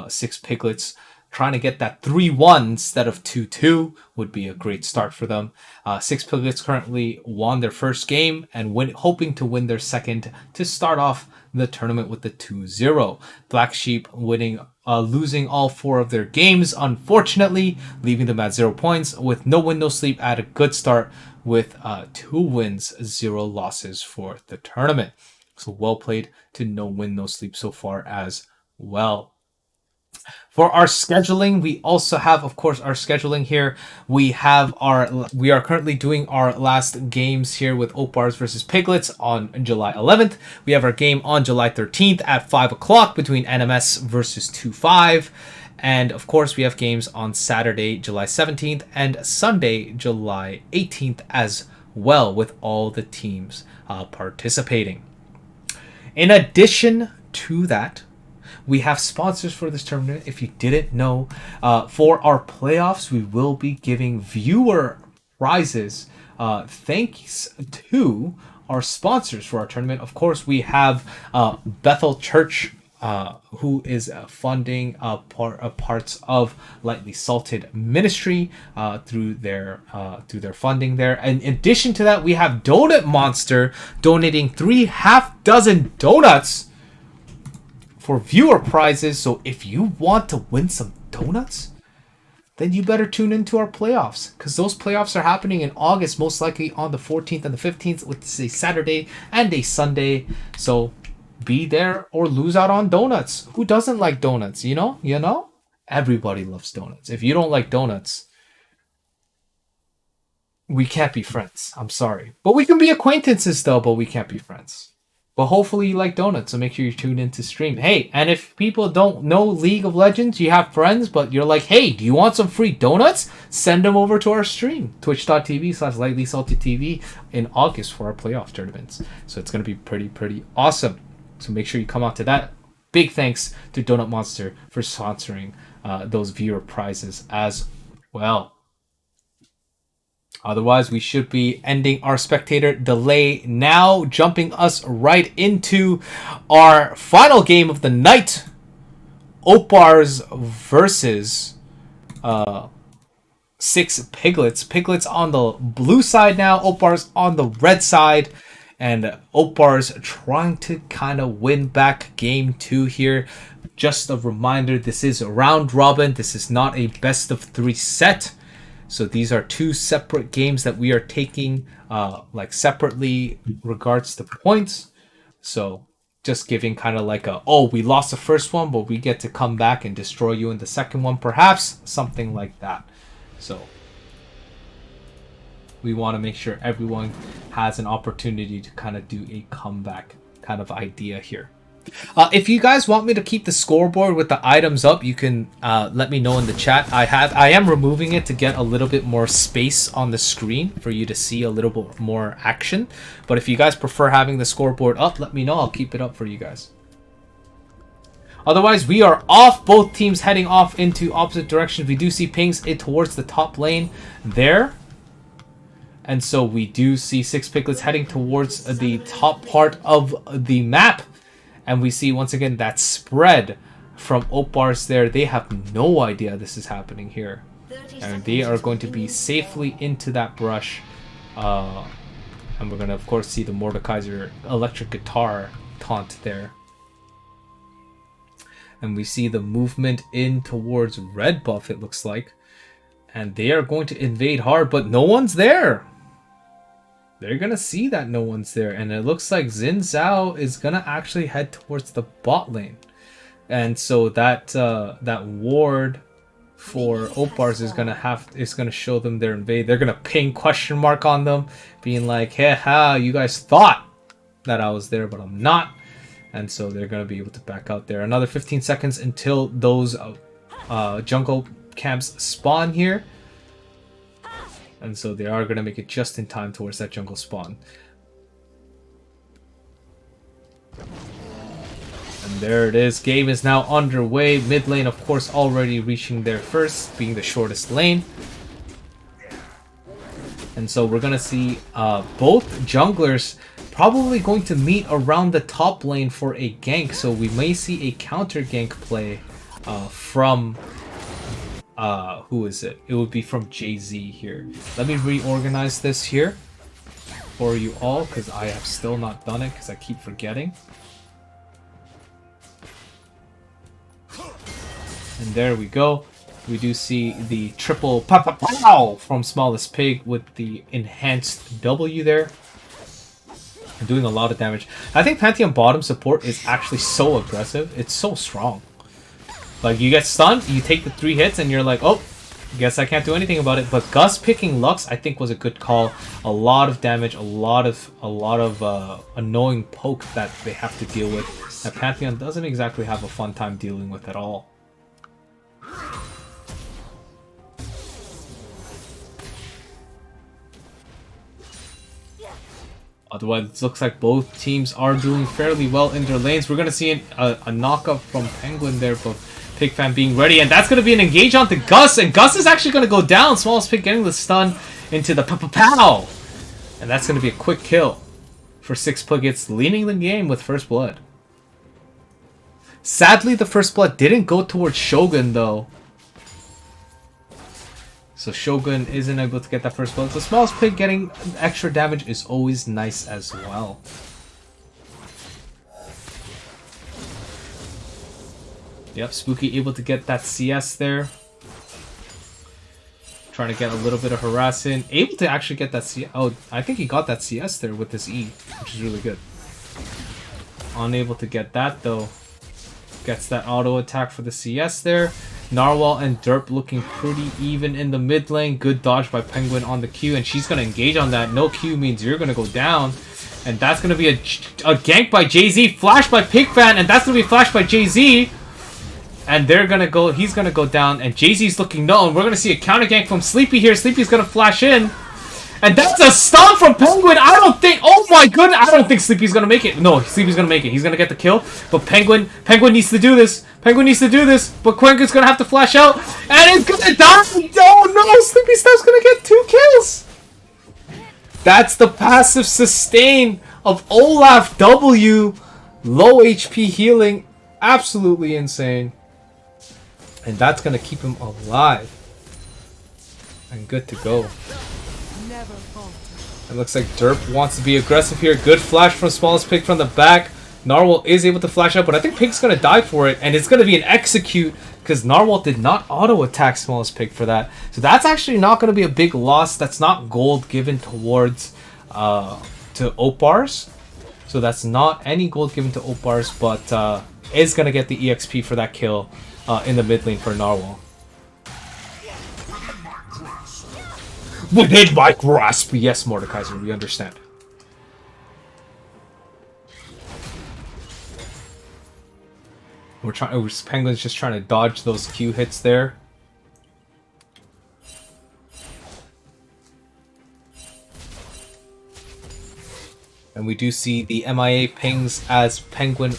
6 Piglets. Trying to get that 3-1 instead of 2-2 would be a great start for them. 6 Piglets currently won their first game and hoping to win their second to start off the tournament with the 2-0. Black Sheep losing all 4 of their games, unfortunately, leaving them at 0 points with no win, no sleep at a good start with 2 wins, 0 losses for the tournament. So well played to no win, no sleep so far as well. For our scheduling, we also have, of course, our scheduling here. We are currently doing our last games here with Opars versus Piglets on July 11th. We have our game on July 13th at 5 o'clock between NMS versus 2-5. And of course, we have games on Saturday, July 17th and Sunday, July 18th as well, with all the teams participating. In addition to that, we have sponsors for this tournament. If you didn't know, for our playoffs, we will be giving viewer prizes thanks to our sponsors for our tournament. Of course, we have Bethel Church, who is funding parts of Lightly Salted Ministry through their funding there. And in addition to that, we have Donut Monster donating 3 half-dozen donuts for viewer prizes. So if you want to win some donuts, then you better tune into our playoffs, because those playoffs are happening in August, most likely on the 14th and the 15th, which is a Saturday and a Sunday. So be there or lose out on donuts. Who doesn't like donuts? You know, everybody loves donuts. If you don't like donuts, we can't be friends. I'm sorry, but we can be acquaintances though. But we can't be friends. But hopefully you like donuts, so make sure you tune in to stream. Hey, and if people don't know League of Legends, you have friends, but you're like, hey, do you want some free donuts? Send them over to our stream, twitch.tv/lightlysaltytv in August for our playoff tournaments. So it's going to be pretty awesome. So make sure you come out to that. Big thanks to Donut Monster for sponsoring those viewer prizes as well. Otherwise, we should be ending our spectator delay now, jumping us right into our final game of the night. Opars versus 6 Piglets. Piglets on the blue side now, Opars on the red side. And Opars trying to kind of win back game 2 here. Just a reminder, this is a round robin. This is not a best of 3 set. So these are 2 separate games that we are taking separately regards to points. So just giving kind of like we lost the first one, but we get to come back and destroy you in the second one, perhaps something like that. So we want to make sure everyone has an opportunity to kind of do a comeback kind of idea here. If you guys want me to keep the scoreboard with the items up, you can let me know in the chat. I am removing it to get a little bit more space on the screen for you to see a little bit more action. But if you guys prefer having the scoreboard up, let me know. I'll keep it up for you guys. Otherwise, we are off. Both teams heading off into opposite directions. We do see pings towards the top lane there. And so we do see 6 Piglets heading towards the top part of the map. And we see, once again, that spread from Opars there. They have no idea this is happening here. And they are going to be safely into that brush. And And we're gonna of course see the Mordekaiser electric guitar taunt there. And we see the movement in towards red buff, it looks like. And they are going to invade hard, but no one's there. They're gonna see that no one's there. And it looks like Xin Zhao is gonna actually head towards the bot lane. And so that that ward for Opars is gonna show them their invade. They're gonna ping question mark on them, being like, hey, how you guys thought that I was there, but I'm not. And so they're gonna be able to back out there. Another 15 seconds until those jungle camps spawn here. And so they are gonna make it just in time towards that jungle spawn. And there it is. Game is now underway. Mid lane, of course, already reaching there first, being the shortest lane. And so we're going to see both junglers probably going to meet around the top lane for a gank. So we may see a counter gank play from... who is it? It would be from Jay-Z here. Let me reorganize this here for you all, because I have still not done it, because I keep forgetting. And there we go. We do see the triple pow from Smallest Pig with the enhanced W there. And doing a lot of damage. I think Pantheon bottom support is actually so aggressive. It's so strong. Like, you get stunned, you take the 3 hits, and you're like, oh, guess I can't do anything about it. But Gus picking Lux, I think, was a good call. A lot of damage, a lot of annoying poke that they have to deal with. That Pantheon doesn't exactly have a fun time dealing with at all. Otherwise, it looks like both teams are doing fairly well in their lanes. We're going to see a knock-up from Penguin there, but Pig Fan being ready. And that's going to be an engage onto Gus. And Gus is actually going to go down. Smallest Pig getting the stun into the pow. And that's going to be a quick kill for Six Pliggets, leading the game with First Blood. Sadly, the First Blood didn't go towards Shogun, though. So Shogun isn't able to get that first blood. So Smallest Pig getting extra damage is always nice as well. Yep, Spooky able to get that CS there. Trying to get a little bit of harassing. Able to actually get that CS. Oh, I think he got that CS there with his E, which is really good. Unable to get that though. Gets that auto attack for the CS there. Narwhal and Derp looking pretty even in the mid lane. Good dodge by Penguin on the Q, and she's going to engage on that. No Q means you're going to go down. And that's going to be a gank by Jay-Z. Flash by Pigfan, and that's going to be flashed by Jay-Z. And they're going to go, he's going to go down, and Jay-Z's looking no. And we're going to see a counter gank from Sleepy here. Sleepy's going to flash in. And that's a stun from Penguin. I don't think, oh my goodness, I don't think Sleepy's going to make it. No, Sleepy's going to make it. He's going to get the kill. But Penguin needs to do this. Penguin needs to do this. But Penguin's going to have to flash out. And it's going to die. Oh no, Sleepy Snap's going to get 2 kills. That's the passive sustain of Olaf W. Low HP healing. Absolutely insane. And that's going to keep him alive. And good to go. It looks like Derp wants to be aggressive here. Good flash from Smallest Pig from the back. Narwhal is able to flash out, but I think Pig's going to die for it. And it's going to be an execute because Narwhal did not auto-attack Smallest Pig for that. So that's actually not going to be a big loss. That's not gold given towards to Opars. So that's not any gold given to Opars, but is going to get the EXP for that kill in the mid lane for Narwhal. Within my grasp! Yes, Mordekaiser, we understand. Penguin's just trying to dodge those Q hits there. And we do see the MIA pings as Penguin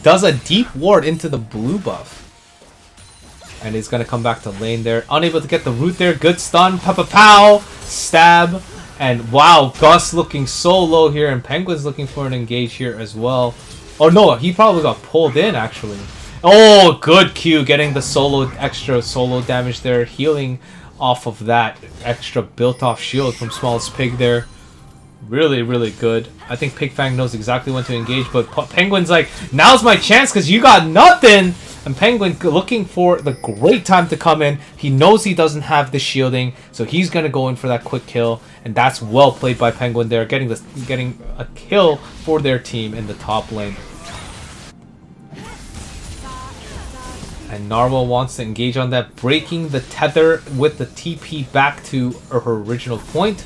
does a deep ward into the blue buff. And he's going to come back to lane there. Unable to get the root there. Good stun. Pow! Stab. And wow, Gus looking so low here. And Penguin's looking for an engage here as well. Oh no, he probably got pulled in actually. Oh, good Q. Getting the extra solo damage there. Healing off of that extra built-off shield from Smallest Pig there. Really, really good. I think Pigfang knows exactly when to engage, but Penguin's like, now's my chance because you got nothing! And Penguin looking for the great time to come in. He knows he doesn't have the shielding, so he's going to go in for that quick kill. And that's well played by Penguin there, getting a kill for their team in the top lane. And Narwhal wants to engage on that, breaking the tether with the TP back to her original point.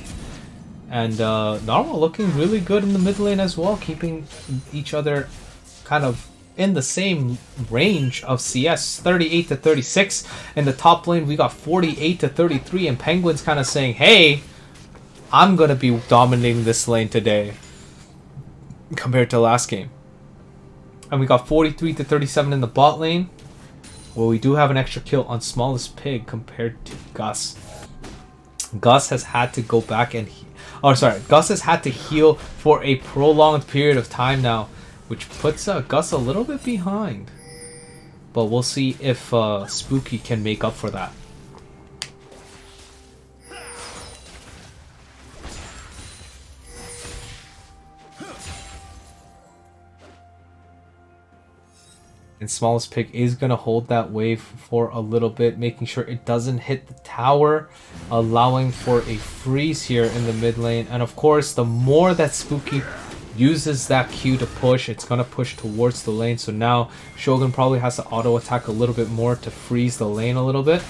And Narwhal looking really good in the mid lane as well, keeping each other kind of in the same range of CS, 38 to 36. In the top lane, we got 48 to 33, and Penguin's kind of saying, hey, I'm going to be dominating this lane today compared to last game. And we got 43 to 37 in the bot lane. Well, we do have an extra kill on Smallest Pig compared to Gus. Gus has had to go back and... Gus has had to heal for a prolonged period of time now, which puts Gus a little bit behind. But we'll see if Spooky can make up for that. And Smallest Pig is going to hold that wave for a little bit, making sure it doesn't hit the tower, allowing for a freeze here in the mid lane. And of course, the more that Spooky uses that Q to push, it's going to push towards the lane. So now Shogun probably has to auto attack a little bit more to freeze the lane a little bit.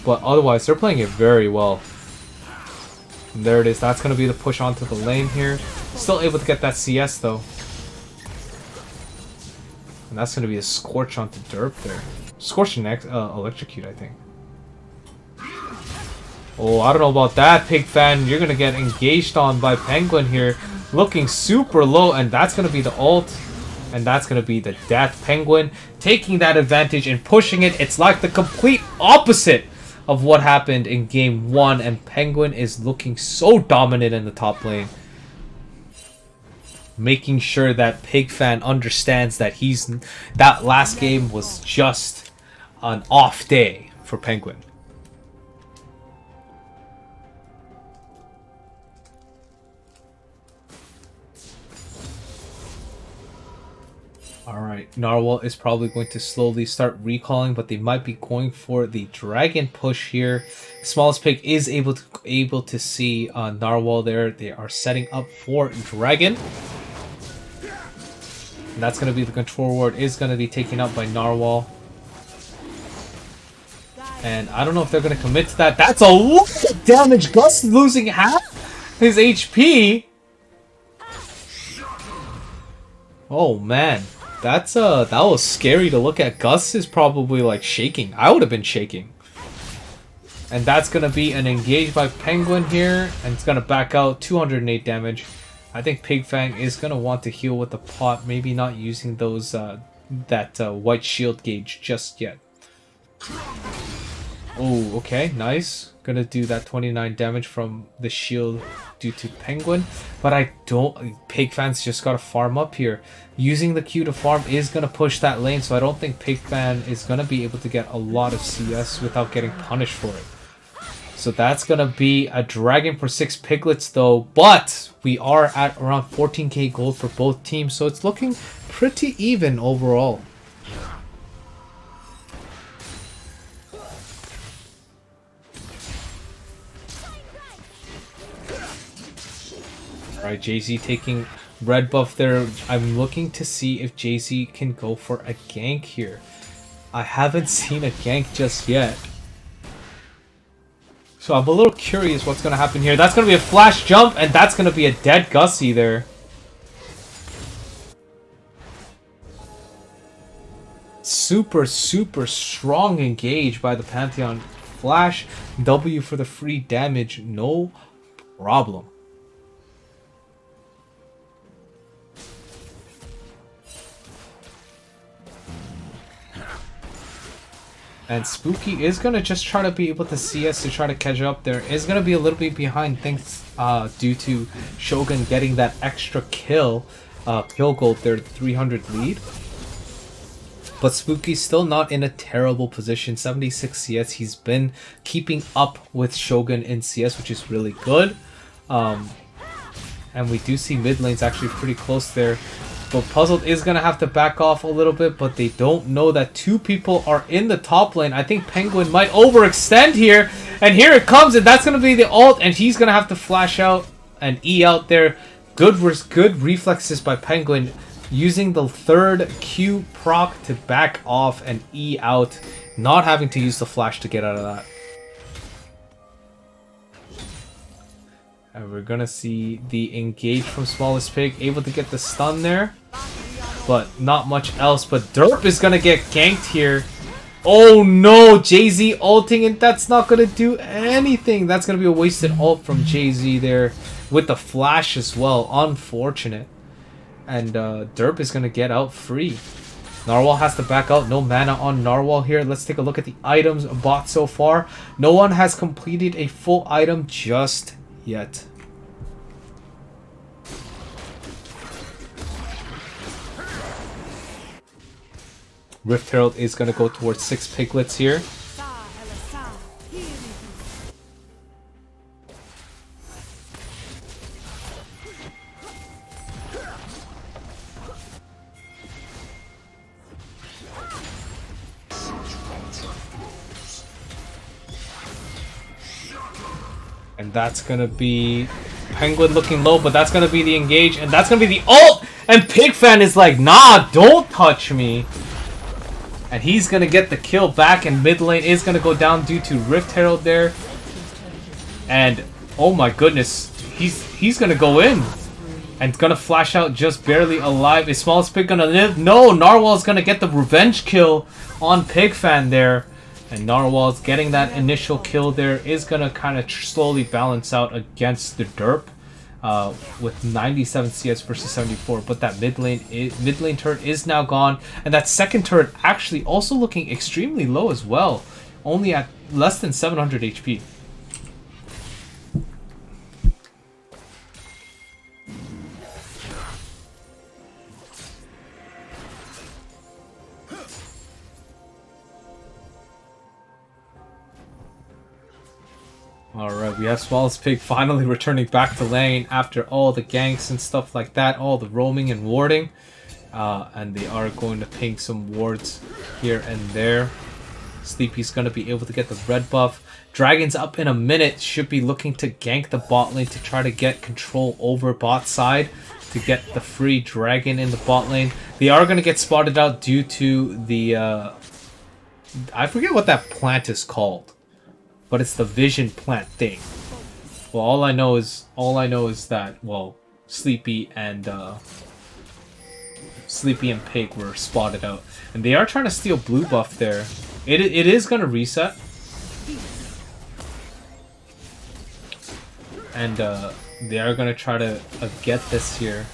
But otherwise, they're playing it very well. And there it is. That's going to be the push onto the lane here. Still able to get that CS though. And that's going to be a Scorch onto Derp there. Scorch and Electrocute, I think. Oh, I don't know about that, Pigfan. You're going to get engaged on by Penguin here. Looking super low, and that's going to be the ult. And that's going to be the death. Penguin taking that advantage and pushing it. It's like the complete opposite of what happened in game 1. And Penguin is looking so dominant in the top lane. Making sure that Pigfan understands that that last game was just an off day for Penguin. Alright, Narwhal is probably going to slowly start recalling, but they might be going for the dragon push here. Smallest Pig is able to see Narwhal there. They are setting up for dragon. And that's going to be the control ward is going to be taken up by Narwhal. And I don't know if they're going to commit to that. That's a lot of damage. Gus losing half his HP. Oh man, that was scary to look at. Gus is probably like shaking. I would have been shaking. And that's going to be an engage by Penguin here. And it's going to back out 208 damage. I think Pigfang is going to want to heal with the pot, maybe not using those that white shield gauge just yet. Oh, okay, nice. Gonna do that 29 damage from the shield due to Penguin. But Pigfan's just got to farm up here. Using the Q to farm is going to push that lane, so I don't think Pigfan is going to be able to get a lot of CS without getting punished for it. So that's going to be a dragon for 6 piglets though, but we are at around 14k gold for both teams, so it's looking pretty even overall. Alright, Jay-Z taking red buff there. I'm looking to see if Jay-Z can go for a gank here. I haven't seen a gank just yet. So I'm a little curious what's going to happen here. That's going to be a flash jump, and that's going to be a dead Gussie there. Super, super strong engage by the Pantheon. Flash, W for the free damage, no problem. And Spooky is going to just try to be able to CS to try to catch up there. Is going to be a little bit behind thanks due to Shogun getting that extra kill gold there, 300 lead. But Spooky's still not in a terrible position. 76 CS. He's been keeping up with Shogun in CS, which is really good. And we do see mid lane's actually pretty close there. But Puzzled is going to have to back off a little bit, but they don't know that two people are in the top lane. I think Penguin might overextend here. And here it comes, and that's going to be the ult, and he's going to have to flash out and E out there. Good reflexes by Penguin, using the third Q proc to back off and E out, not having to use the flash to get out of that. And we're gonna see the engage from Smallest Pig, able to get the stun there, but not much else. But Derp is gonna get ganked here. Oh no, Jay-Z ulting, and that's not gonna do anything. That's gonna be a wasted ult from Jay-Z there with the flash as well. Unfortunate. And Derp is gonna get out free. Narwhal has to back out. No mana on Narwhal here. Let's take a look at the items bought so far. No one has completed a full item just yet. Rift Herald is going to go towards 6 piglets here. And that's going to be Penguin looking low, but that's going to be the engage, and that's going to be the ult! And Pigfan is like, nah, don't touch me. And he's going to get the kill back, and mid lane is going to go down due to Rift Herald there. And, oh my goodness, he's going to go in. And going to flash out just barely alive. Is Smallest Pig going to live? No, Narwhal's going to get the revenge kill on Pigfan there. And Narwhal's getting that initial kill there, is going to kind of slowly balance out against the Derp. With 97 CS versus 74, but that mid lane turret is now gone, and that second turret actually also looking extremely low as well, only at less than 700 HP. Alright, we have Smallest Pig finally returning back to lane after all the ganks and stuff like that, all the roaming and warding. And they are going to ping some wards here and there. Sleepy's going to be able to get the red buff. Dragon's up in a minute, should be looking to gank the bot lane to try to get control over bot side to get the free dragon in the bot lane. They are going to get spotted out due to the... I forget what that plant is called. But it's the vision plant thing. Well, all I know is that, well, Sleepy and Pig were spotted out, and they are trying to steal blue buff there. It is gonna reset, and they are gonna try to get this here.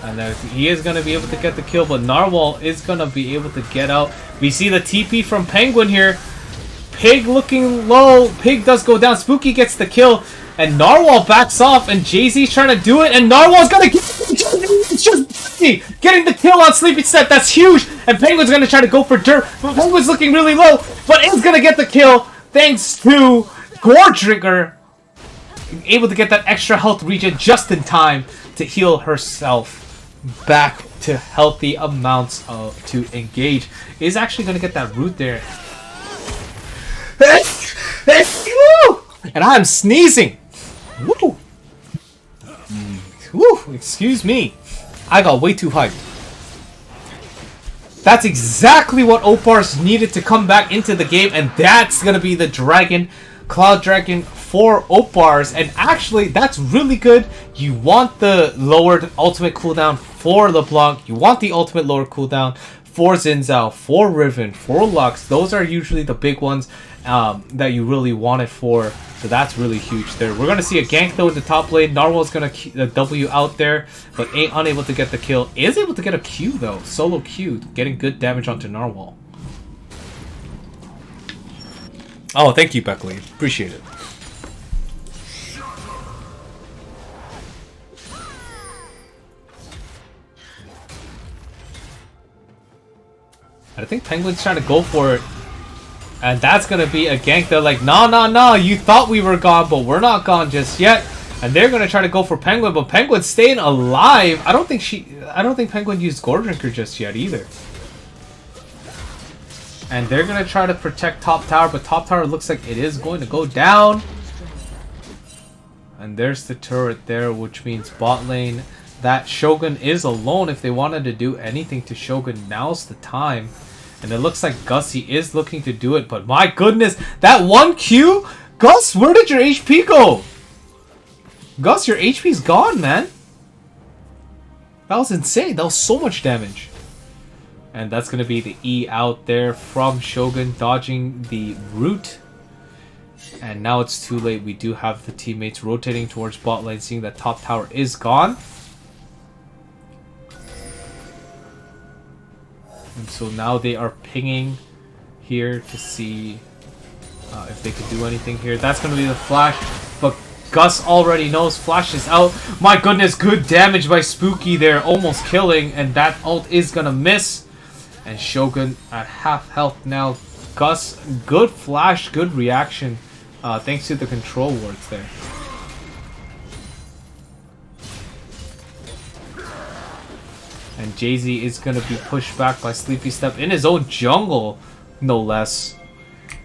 And he is going to be able to get the kill, but Narwhal is going to be able to get out. We see the TP from Penguin here. Pig looking low. Pig does go down. Spooky gets the kill, and Narwhal backs off, and Jay-Z's trying to do it, and Narwhal's going to get it's just getting the kill on Sleepy set. That's huge, and Penguin's going to try to go for dirt, but Penguin's looking really low, but is going to get the kill thanks to Goredrinker, able to get that extra health regen just in time to heal herself back to healthy amounts to engage. Is actually going to get that root there. And I'm sneezing. Woo! Woo! Excuse me. I got way too hyped. That's exactly what Opars needed to come back into the game, and that's going to be the dragon, Cloud Dragon for Opars. And actually, that's really good. You want the lowered ultimate cooldown for LeBlanc. You want the ultimate lower cooldown for Xin for Riven, for Lux. Those are usually the big ones that you really want it for. So that's really huge there. We're going to see a gank though in the top lane. Narwhal's going to W out there, but ain't unable to get the kill. Is able to get a Q though. Solo Q, getting good damage onto Narwhal. Oh, thank you, Beckley. Appreciate it. I think Penguin's trying to go for it. And that's gonna be a gank. They're like, nah, you thought we were gone, but we're not gone just yet. And they're gonna try to go for Penguin, but Penguin's staying alive. I don't think Penguin used Gore Drinker just yet either. And they're gonna try to protect top tower, but top tower looks like it is going to go down. And there's the turret there, which means bot lane. That Shogun is alone. If they wanted to do anything to Shogun, now's the time. And it looks like Gussie is looking to do it, but my goodness, that 1Q? Gus, where did your HP go? Gus, your HP's gone, man. That was insane. That was so much damage. And that's going to be the E out there from Shogun, dodging the root. And now it's too late. We do have the teammates rotating towards bot lane, seeing that top tower is gone. And so now they are pinging here to see if they can do anything here. That's going to be the flash, but Gus already knows flash is out. My goodness, good damage by Spooky there, almost killing, and that ult is going to miss. And Shogun at half health now. Gus, good flash, good reaction, thanks to the control wards there. And Jay-Z is going to be pushed back by Sleepy Step in his own jungle, no less.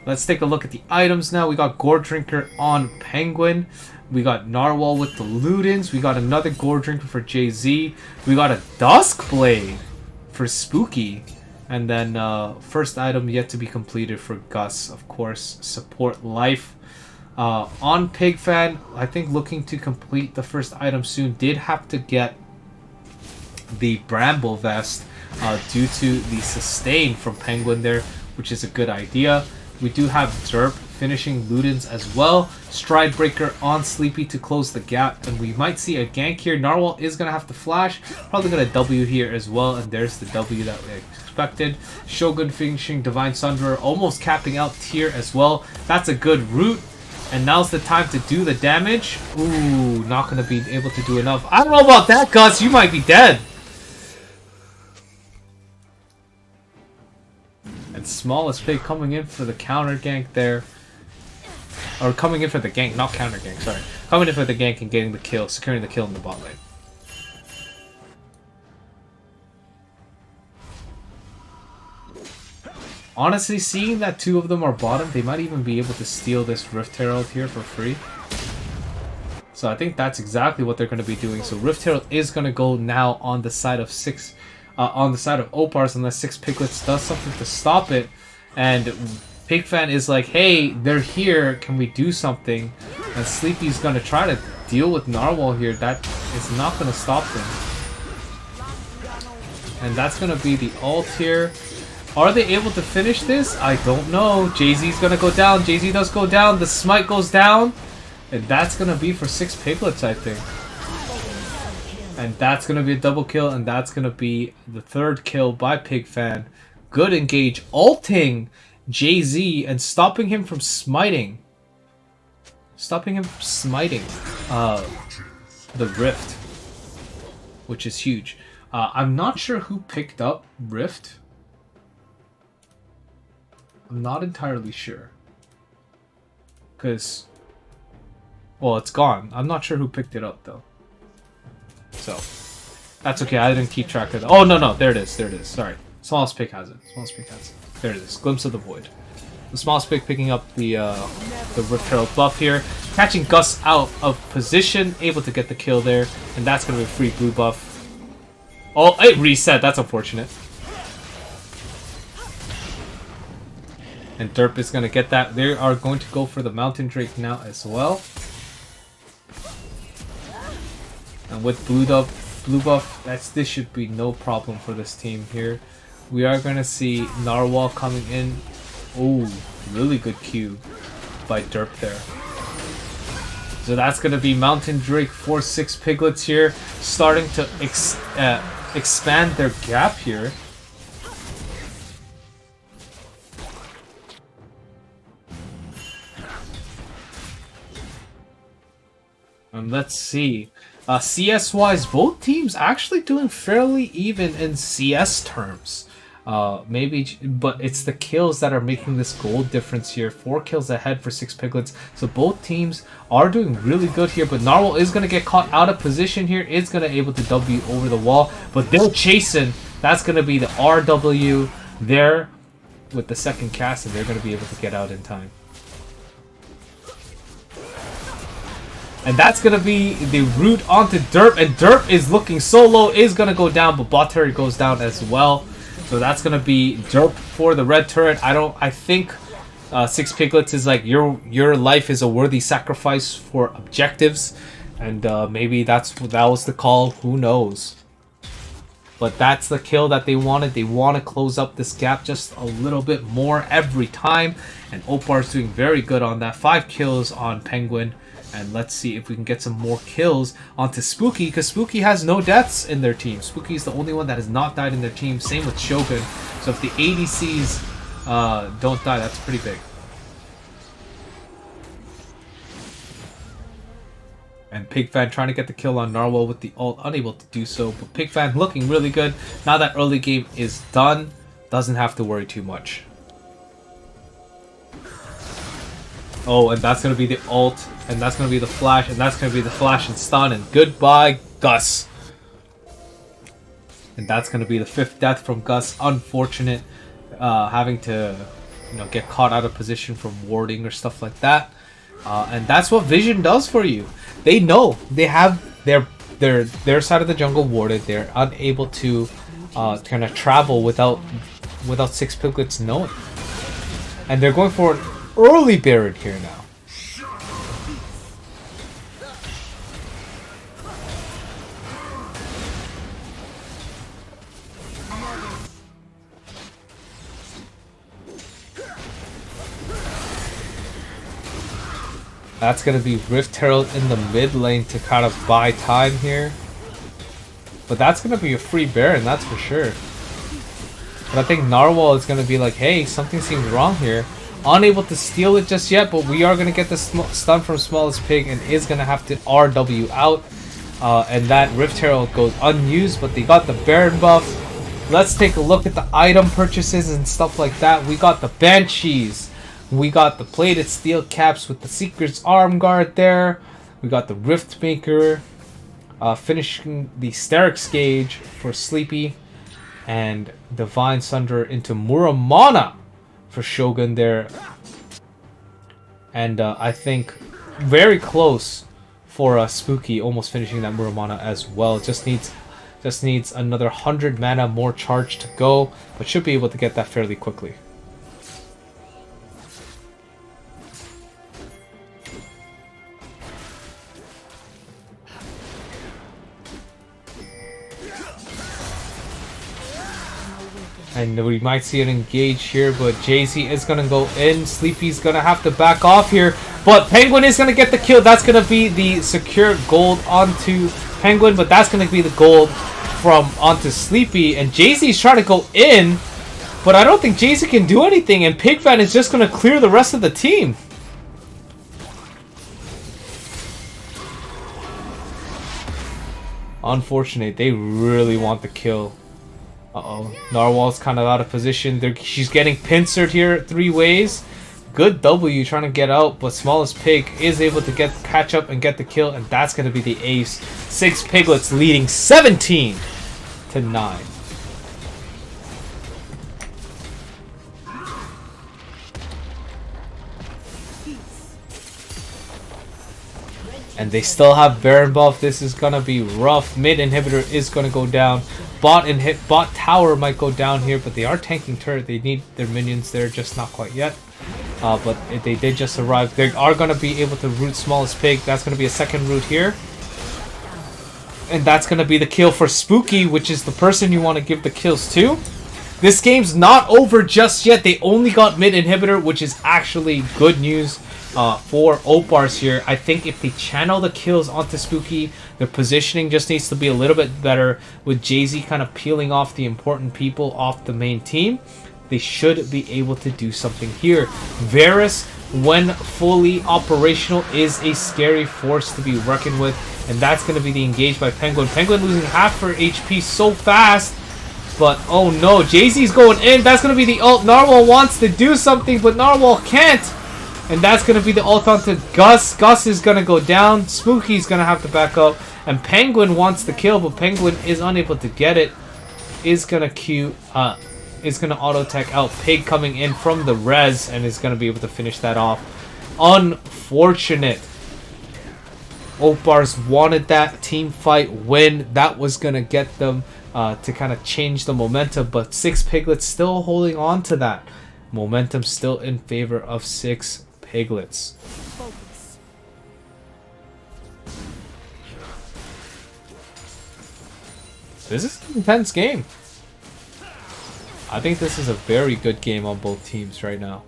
Let's take a look at the items now. We got Gore Drinker on Penguin. We got Narwhal with the Ludens. We got another Gore Drinker for Jay-Z. We got a Duskblade for Spooky. And then first item yet to be completed for Gus, of course, support life. On Pigfan, I think looking to complete the first item soon, did have to get the Bramble Vest due to the sustain from Penguin there, which is a good idea. We do have Derp finishing Ludens as well. Stride Breaker on Sleepy to close the gap, and we might see a gank here. Narwhal is going to have to flash, probably going to W here as well, and there's the W that we expected. Shogun finishing Divine Sunderer, almost capping out Tier as well. That's a good route. And now's the time to do the damage. Ooh, not going to be able to do enough. I don't know about that, Gus. You might be dead. And Smallest Pig coming in for the counter gank there. Or coming in for the gank, not counter gank, sorry. Coming in for the gank and getting the kill, securing the kill in the bot lane. Honestly, seeing that two of them are bottom, they might even be able to steal this Rift Herald here for free. So I think that's exactly what they're going to be doing. So Rift Herald is going to go now on the side of Opars, unless 6 Piglets does something to stop it. And Pigfan is like, hey, they're here, can we do something? And Sleepy's going to try to deal with Narwhal here. That is not going to stop them. And that's going to be the ult here. Are they able to finish this? I don't know. Jay-Z's going to go down. Jay-Z does go down. The smite goes down. And that's going to be for 6 Piglets, I think. And that's going to be a double kill. And that's going to be the third kill by Pigfan. Good engage. Ulting Jay-Z and stopping him from smiting. Stopping him from smiting the Rift. Which is huge. I'm not sure who picked up Rift. I'm not entirely sure. Because, well, it's gone. I'm not sure who picked it up, though. So, that's okay. I didn't keep track of that. Oh, no. There it is. There it is. Sorry. Smallest Pig has it. Smallest Pig has it. There it is. Glimpse of the Void. The Smallest Pig picking up the Rift Herald buff here. Catching Gus out of position. Able to get the kill there. And that's going to be a free blue buff. Oh, it reset. That's unfortunate. And Derp is going to get that. They are going to go for the Mountain Drake now as well. And with blue buff, this should be no problem for this team here. We are going to see Narwhal coming in. Oh, really good Q by Derp there. So that's going to be Mountain Drake for 6 Piglets here. Starting to expand their gap here. And let's see. CS-wise, both teams actually doing fairly even in CS terms. Maybe, but it's the kills that are making this gold difference here. 4 kills ahead for 6 piglets. So both teams are doing really good here. But Narwhal is going to get caught out of position here. Is going to able to W over the wall. But they're chasing. That's going to be the RW there with the second cast. And they're going to be able to get out in time. And that's going to be the route onto Derp. And Derp is looking so low. Is going to go down. But bot turret goes down as well. So that's going to be Derp for the red turret. I think 6 piglets is like your life is a worthy sacrifice for objectives. And maybe that was the call. Who knows? But that's the kill that they wanted. They want to close up this gap just a little bit more every time. And Opar's doing very good on that. 5 kills on Penguin. And let's see if we can get some more kills onto Spooky, because Spooky has no deaths in their team. Spooky is the only one that has not died in their team. Same with Shogun. So if the ADCs don't die, that's pretty big. And Pigfan trying to get the kill on Narwhal with the ult, unable to do so. But Pigfan looking really good. Now that early game is done, doesn't have to worry too much. Oh, and that's going to be the ult, and that's going to be the flash, and that's going to be the flash and stun, and goodbye, Gus. And that's going to be the 5th death from Gus. Unfortunate, having to, get caught out of position from warding or stuff like that. And that's what Vision does for you. They know they have their side of the jungle warded. They're unable to kind of travel without 6 piglets knowing, and they're going for an early Baron here now. That's going to be Rift Herald in the mid lane to kind of buy time here. But that's going to be a free Baron, that's for sure. But I think Narwhal is going to be like, hey, something seems wrong here. Unable to steal it just yet, but we are going to get the stun from Smallest Pig and is going to have to RW out. And that Rift Herald goes unused, but they got the Baron buff. Let's take a look at the item purchases and stuff like that. We got the Banshees. We got the plated steel caps with the Seeker's arm guard there. We got the Rift Maker. Finishing the Sterix gauge for Sleepy. And Divine Sunder into Muramana for Shogun there. And I think very close for Spooky, almost finishing that Muramana as well. Just needs another 100 mana more charge to go, but should be able to get that fairly quickly. And we might see an engage here, but Jay-Z is going to go in. Sleepy's going to have to back off here. But Penguin is going to get the kill. That's going to be the secure gold onto Penguin, but that's going to be the gold from onto Sleepy. And Jay-Z's trying to go in, but I don't think Jay-Z can do anything. And Pigfan is just going to clear the rest of the team. Unfortunate. They really want the kill. Uh-oh. Narwhal's kind of out of position. She's getting pincered here 3 ways. Good W trying to get out, but Smallest Pig is able to catch up and get the kill, and that's going to be the ace. 6 piglets leading 17 to 9. And they still have Baron buff. This is going to be rough. Mid inhibitor is going to go down. Bot tower might go down here, but they are tanking turret. They need their minions there, just not quite yet. But they did just arrive. They are going to be able to root Smallest Pig. That's going to be a second root here. And that's going to be the kill for Spooky, which is the person you want to give the kills to. This game's not over just yet. They only got mid inhibitor, which is actually good news for Opars here. I think if they channel the kills onto Spooky, their positioning just needs to be a little bit better with Jay-Z kind of peeling off the important people off the main team. They should be able to do something here. Varus, when fully operational, is a scary force to be reckoned with, and that's going to be the engage by Penguin. Penguin losing half her HP so fast. But oh no, Jay-Z's going in. That's gonna be the ult. Narwhal wants to do something, but Narwhal can't. And that's gonna be the ult onto Gus. Gus is gonna go down. Spooky's gonna have to back up. And Penguin wants the kill, but Penguin is unable to get it. Is gonna auto tech out Pig coming in from the res and is gonna be able to finish that off. Unfortunate. Opars wanted that team fight win. That was gonna get them to kind of change the momentum, but 6 Piglets still holding on to that momentum, still in favor of 6 Piglets. This is an intense game. I think this is a very good game on both teams right now.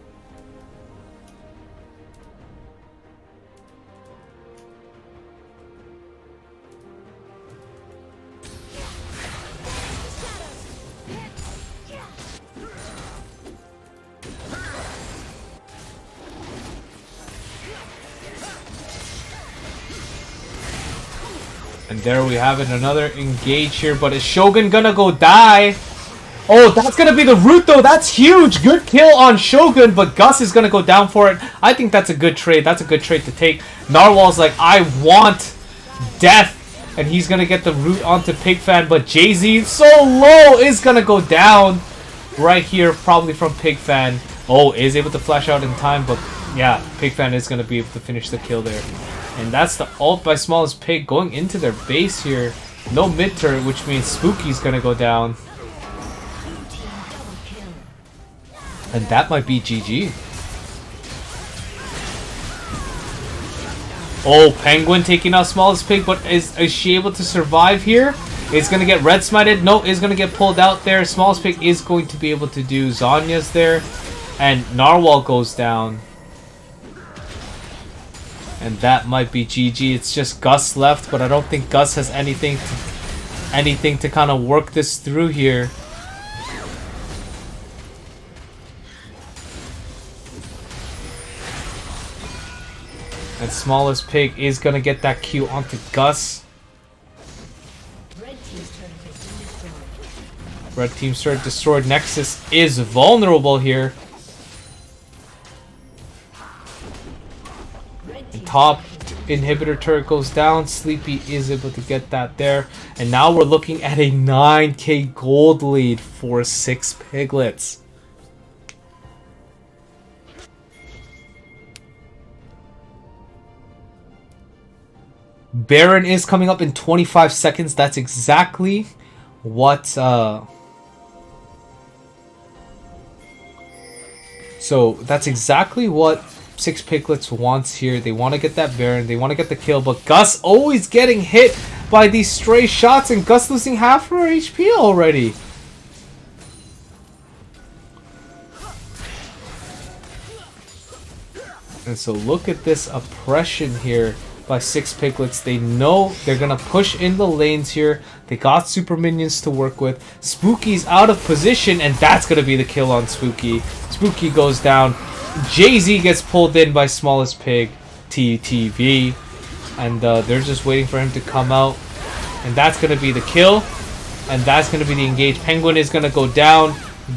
And there we have it, another engage here, but is Shogun gonna go die? Oh, that's gonna be the root though, that's huge! Good kill on Shogun, but Gus is gonna go down for it. I think that's a good trade, that's a good trade to take. Narwhal's like, I want death, and he's gonna get the root onto Pigfan, but Jay-Z, so low, is gonna go down right here, probably from Pigfan. Oh, is able to flash out in time, but yeah, Pigfan is gonna be able to finish the kill there. And that's the ult by Smallest Pig going into their base here. No mid turret, which means Spooky's gonna go down. And that might be GG. Oh, Penguin taking out Smallest Pig, but is she able to survive here? Is gonna get red smited. No, is gonna get pulled out there. Smallest Pig is going to be able to do Zanya's there. And Narwhal goes down. And that might be GG. It's just Gus left, but I don't think Gus has anything to kind of work this through here. And Smallest Pig is gonna get that Q onto Gus. Red Team's turret destroyed. Nexus is vulnerable here. Top inhibitor turret goes down. Sleepy is able to get that there. And now we're looking at a 9k gold lead for 6 Piglets. Baron is coming up in 25 seconds. That's exactly what... So that's exactly what 6 Piglets wants here. They want to get that Baron. They want to get the kill. But Gus always getting hit by these stray shots. And Gus losing half her HP already. And so look at this oppression here by 6 Piglets. They know they're going to push in the lanes here. They got super minions to work with. Spooky's out of position. And that's going to be the kill on Spooky. Spooky goes down. Jay-Z gets pulled in by Smallest Pig, TTV, and they're just waiting for him to come out, and that's going to be the kill, and that's going to be the engage. Penguin is going to go down.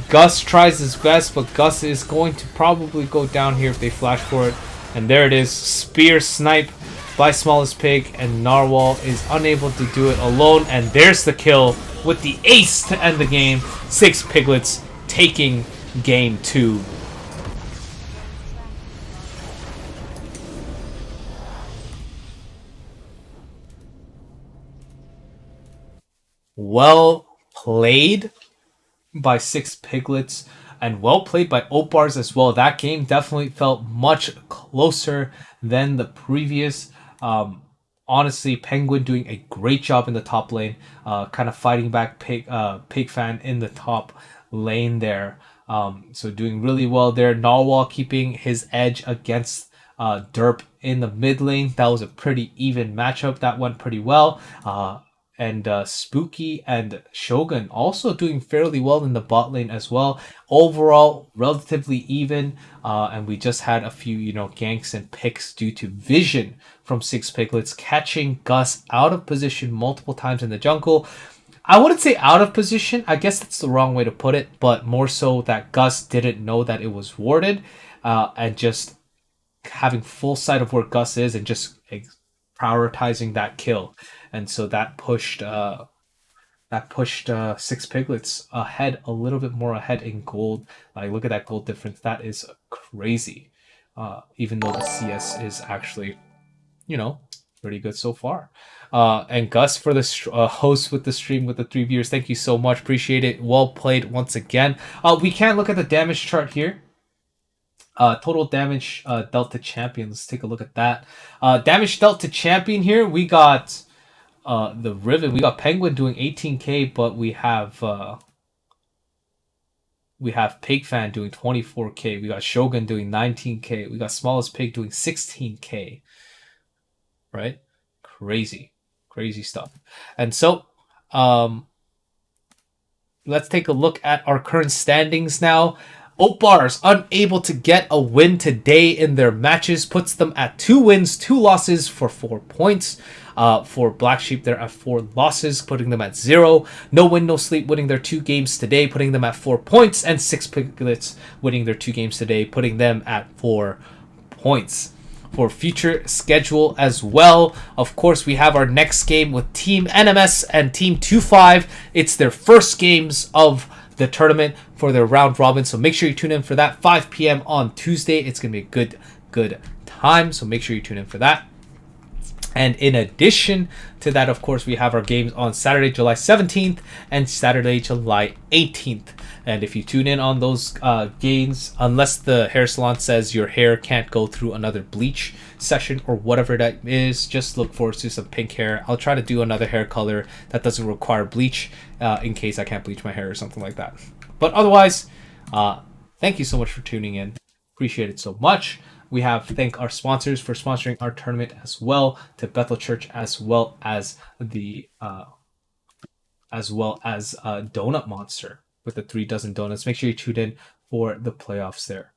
Gus tries his best, but Gus is going to probably go down here if they flash for it, and there it is. Spear snipe by Smallest Pig, and Narwhal is unable to do it alone, and there's the kill with the ace to end the game. 6 Piglets taking game 2. Well played by 6 Piglets, and well played by Opars as well. That game definitely felt much closer than the previous. Honestly, Penguin doing a great job in the top lane, kind of fighting back Pigfan in the top lane there. So doing really well there. Narwhal keeping his edge against Derp in the mid lane. That was a pretty even matchup. That went pretty well. And Spooky and Shogun also doing fairly well in the bot lane as well. Overall, relatively even. And we just had a few, ganks and picks due to vision from 6 Piglets, catching Gus out of position multiple times in the jungle. I wouldn't say out of position. I guess that's the wrong way to put it, but more so that Gus didn't know that it was warded, and just having full sight of where Gus is and just prioritizing that kill, and so that pushed Six Piglets ahead, a little bit more ahead in gold. Like, look at that gold difference. That is crazy. Even though the CS is actually, pretty good so far. And Gus for the host with the stream with the 3 viewers. Thank you so much. Appreciate it. Well played once again. We can look at the damage chart here. Total damage dealt to champion. Let's take a look at that. Damage dealt to champion here. We got the Riven. We got Penguin doing 18k, but we have Pig Fan doing 24k. We got Shogun doing 19k. We got Smallest Pig doing 16k. Right? Crazy stuff. And so, let's take a look at our current standings now. Opars unable to get a win today in their matches, puts them at 2 wins, 2 losses for 4 points. For Black Sheep, they're at 4 losses, putting them at 0. No Win, No Sleep winning their 2 games today, putting them at 4 points. And Six Piglets winning their 2 games today, putting them at 4 points. For future schedule as well, of course, we have our next game with Team NMS and Team 25. It's their first games of the tournament for their round robin, so make sure you tune in for that. 5 p.m. on Tuesday. It's gonna be a good time, so make sure you tune in for that. And in addition to that, of course, we have our games on Saturday, July 17th and Saturday, July 18th. And if you tune in on those games, unless the hair salon says your hair can't go through another bleach session or whatever that is, just look forward to some pink hair. I'll try to do another hair color that doesn't require bleach in case I can't bleach my hair or something like that. But otherwise, thank you so much for tuning in. Appreciate it so much. We have to thank our sponsors for sponsoring our tournament as well, to Bethel Church, as well as Donut Monster with the 3 dozen donuts. Make sure you tune in for the playoffs there.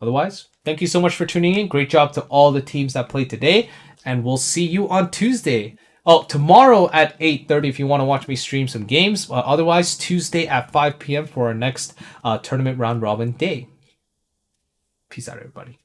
Otherwise, thank you so much for tuning in. Great job to all the teams that played today, and we'll see you on Tuesday. Oh, tomorrow at 8:30 if you want to watch me stream some games. Otherwise, Tuesday at 5 p.m. for our next tournament round robin day. Peace out, everybody.